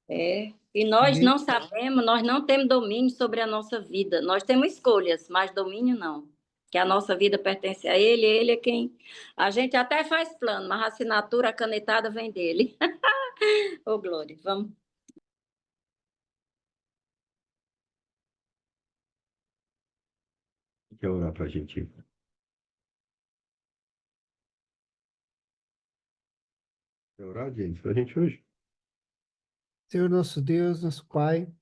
Speaker 8: É. E nós
Speaker 3: Ninguém.
Speaker 8: não sabemos, nós não temos domínio sobre a nossa vida. Nós temos escolhas, mas domínio não. Que a nossa vida pertence a ele é quem. A gente até faz plano, mas a assinatura, a canetada vem dele. Ô, Glória, vamos.
Speaker 7: Quer orar para a gente? Quer orar, James, para a gente hoje?
Speaker 3: Senhor nosso Deus, nosso Pai,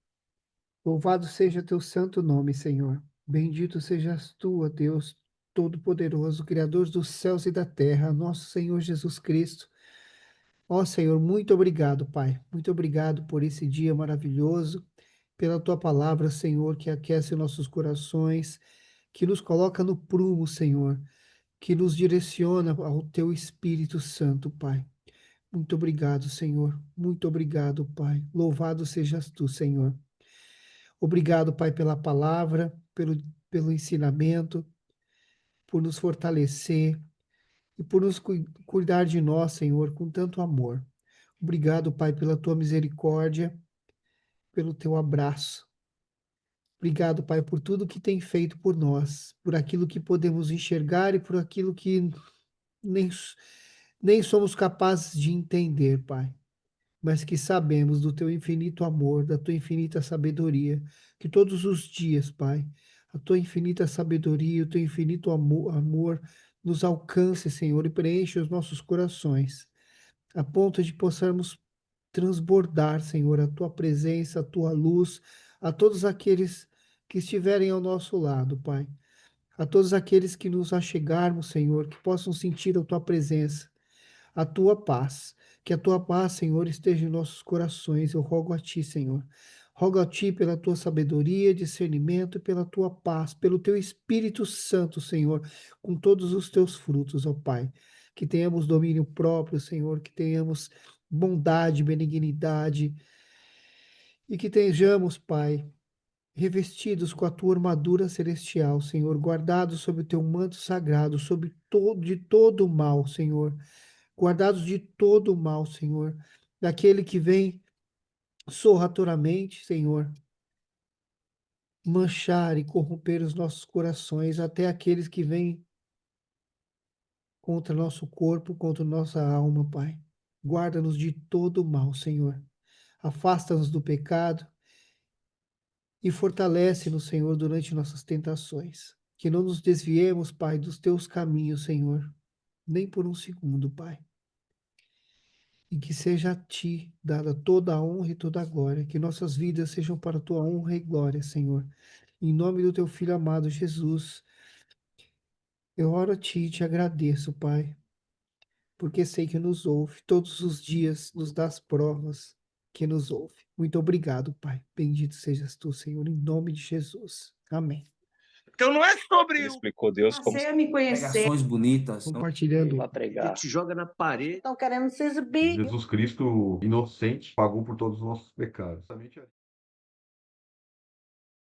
Speaker 3: louvado seja teu santo nome, Senhor. Bendito sejas tu, ó Deus Todo-Poderoso, Criador dos céus e da terra, nosso Senhor Jesus Cristo. Ó Senhor, muito obrigado, Pai. Muito obrigado por esse dia maravilhoso, pela tua palavra, Senhor, que aquece nossos corações, que nos coloca no prumo, Senhor, que nos direciona ao teu Espírito Santo, Pai. Muito obrigado, Senhor. Muito obrigado, Pai. Louvado sejas tu, Senhor. Obrigado, Pai, pela palavra, pelo ensinamento, por nos fortalecer e por nos cuidar de nós, Senhor, com tanto amor. Obrigado, Pai, pela tua misericórdia, pelo teu abraço. Obrigado, Pai, por tudo que tem feito por nós, por aquilo que podemos enxergar e por aquilo que nem, nem somos capazes de entender, Pai. Mas que sabemos do teu infinito amor, da tua infinita sabedoria, que todos os dias, Pai, a tua infinita sabedoria, o teu infinito amor nos alcance, Senhor, e preenche os nossos corações, a ponto de possamos transbordar, Senhor, a tua presença, a tua luz, a todos aqueles que estiverem ao nosso lado, Pai. A todos aqueles que nos achegarmos, Senhor, que possam sentir a tua presença, a tua paz. Que a tua paz, Senhor, esteja em nossos corações. Eu rogo a ti, Senhor. Rogo a ti pela tua sabedoria, discernimento, pela tua paz, pelo teu Espírito Santo, Senhor, com todos os teus frutos, ó Pai. Que tenhamos domínio próprio, Senhor, que tenhamos bondade, benignidade e que tenhamos, Pai, revestidos com a tua armadura celestial, Senhor, guardados sob o teu manto sagrado, de todo o mal, Senhor, guardados de todo o mal, Senhor, daquele que vem sorrateiramente, Senhor, manchar e corromper os nossos corações, até aqueles que vêm contra nosso corpo, contra nossa alma, Pai. Guarda-nos de todo o mal, Senhor. Afasta-nos do pecado e fortalece-nos, Senhor, durante nossas tentações. Que não nos desviemos, Pai, dos teus caminhos, Senhor, nem por um segundo, Pai. E que seja a Ti dada toda a honra e toda a glória, que nossas vidas sejam para a Tua honra e glória, Senhor. Em nome do Teu Filho amado Jesus, eu oro a Ti e te agradeço, Pai, porque sei que nos ouve, todos os dias nos dás provas que nos ouve. Muito obrigado, Pai. Bendito sejas Tu, Senhor, em nome de Jesus. Amém.
Speaker 2: Então não é sobre
Speaker 5: Ele
Speaker 2: o
Speaker 5: explicou Deus como
Speaker 4: Passei a me conhecer.
Speaker 6: Pregações bonitas.
Speaker 3: Compartilhando.
Speaker 5: para
Speaker 1: Ele
Speaker 5: pregar.
Speaker 1: te joga na parede.
Speaker 4: Estão querendo se exibir.
Speaker 7: Jesus Cristo, inocente, pagou por todos os nossos pecados.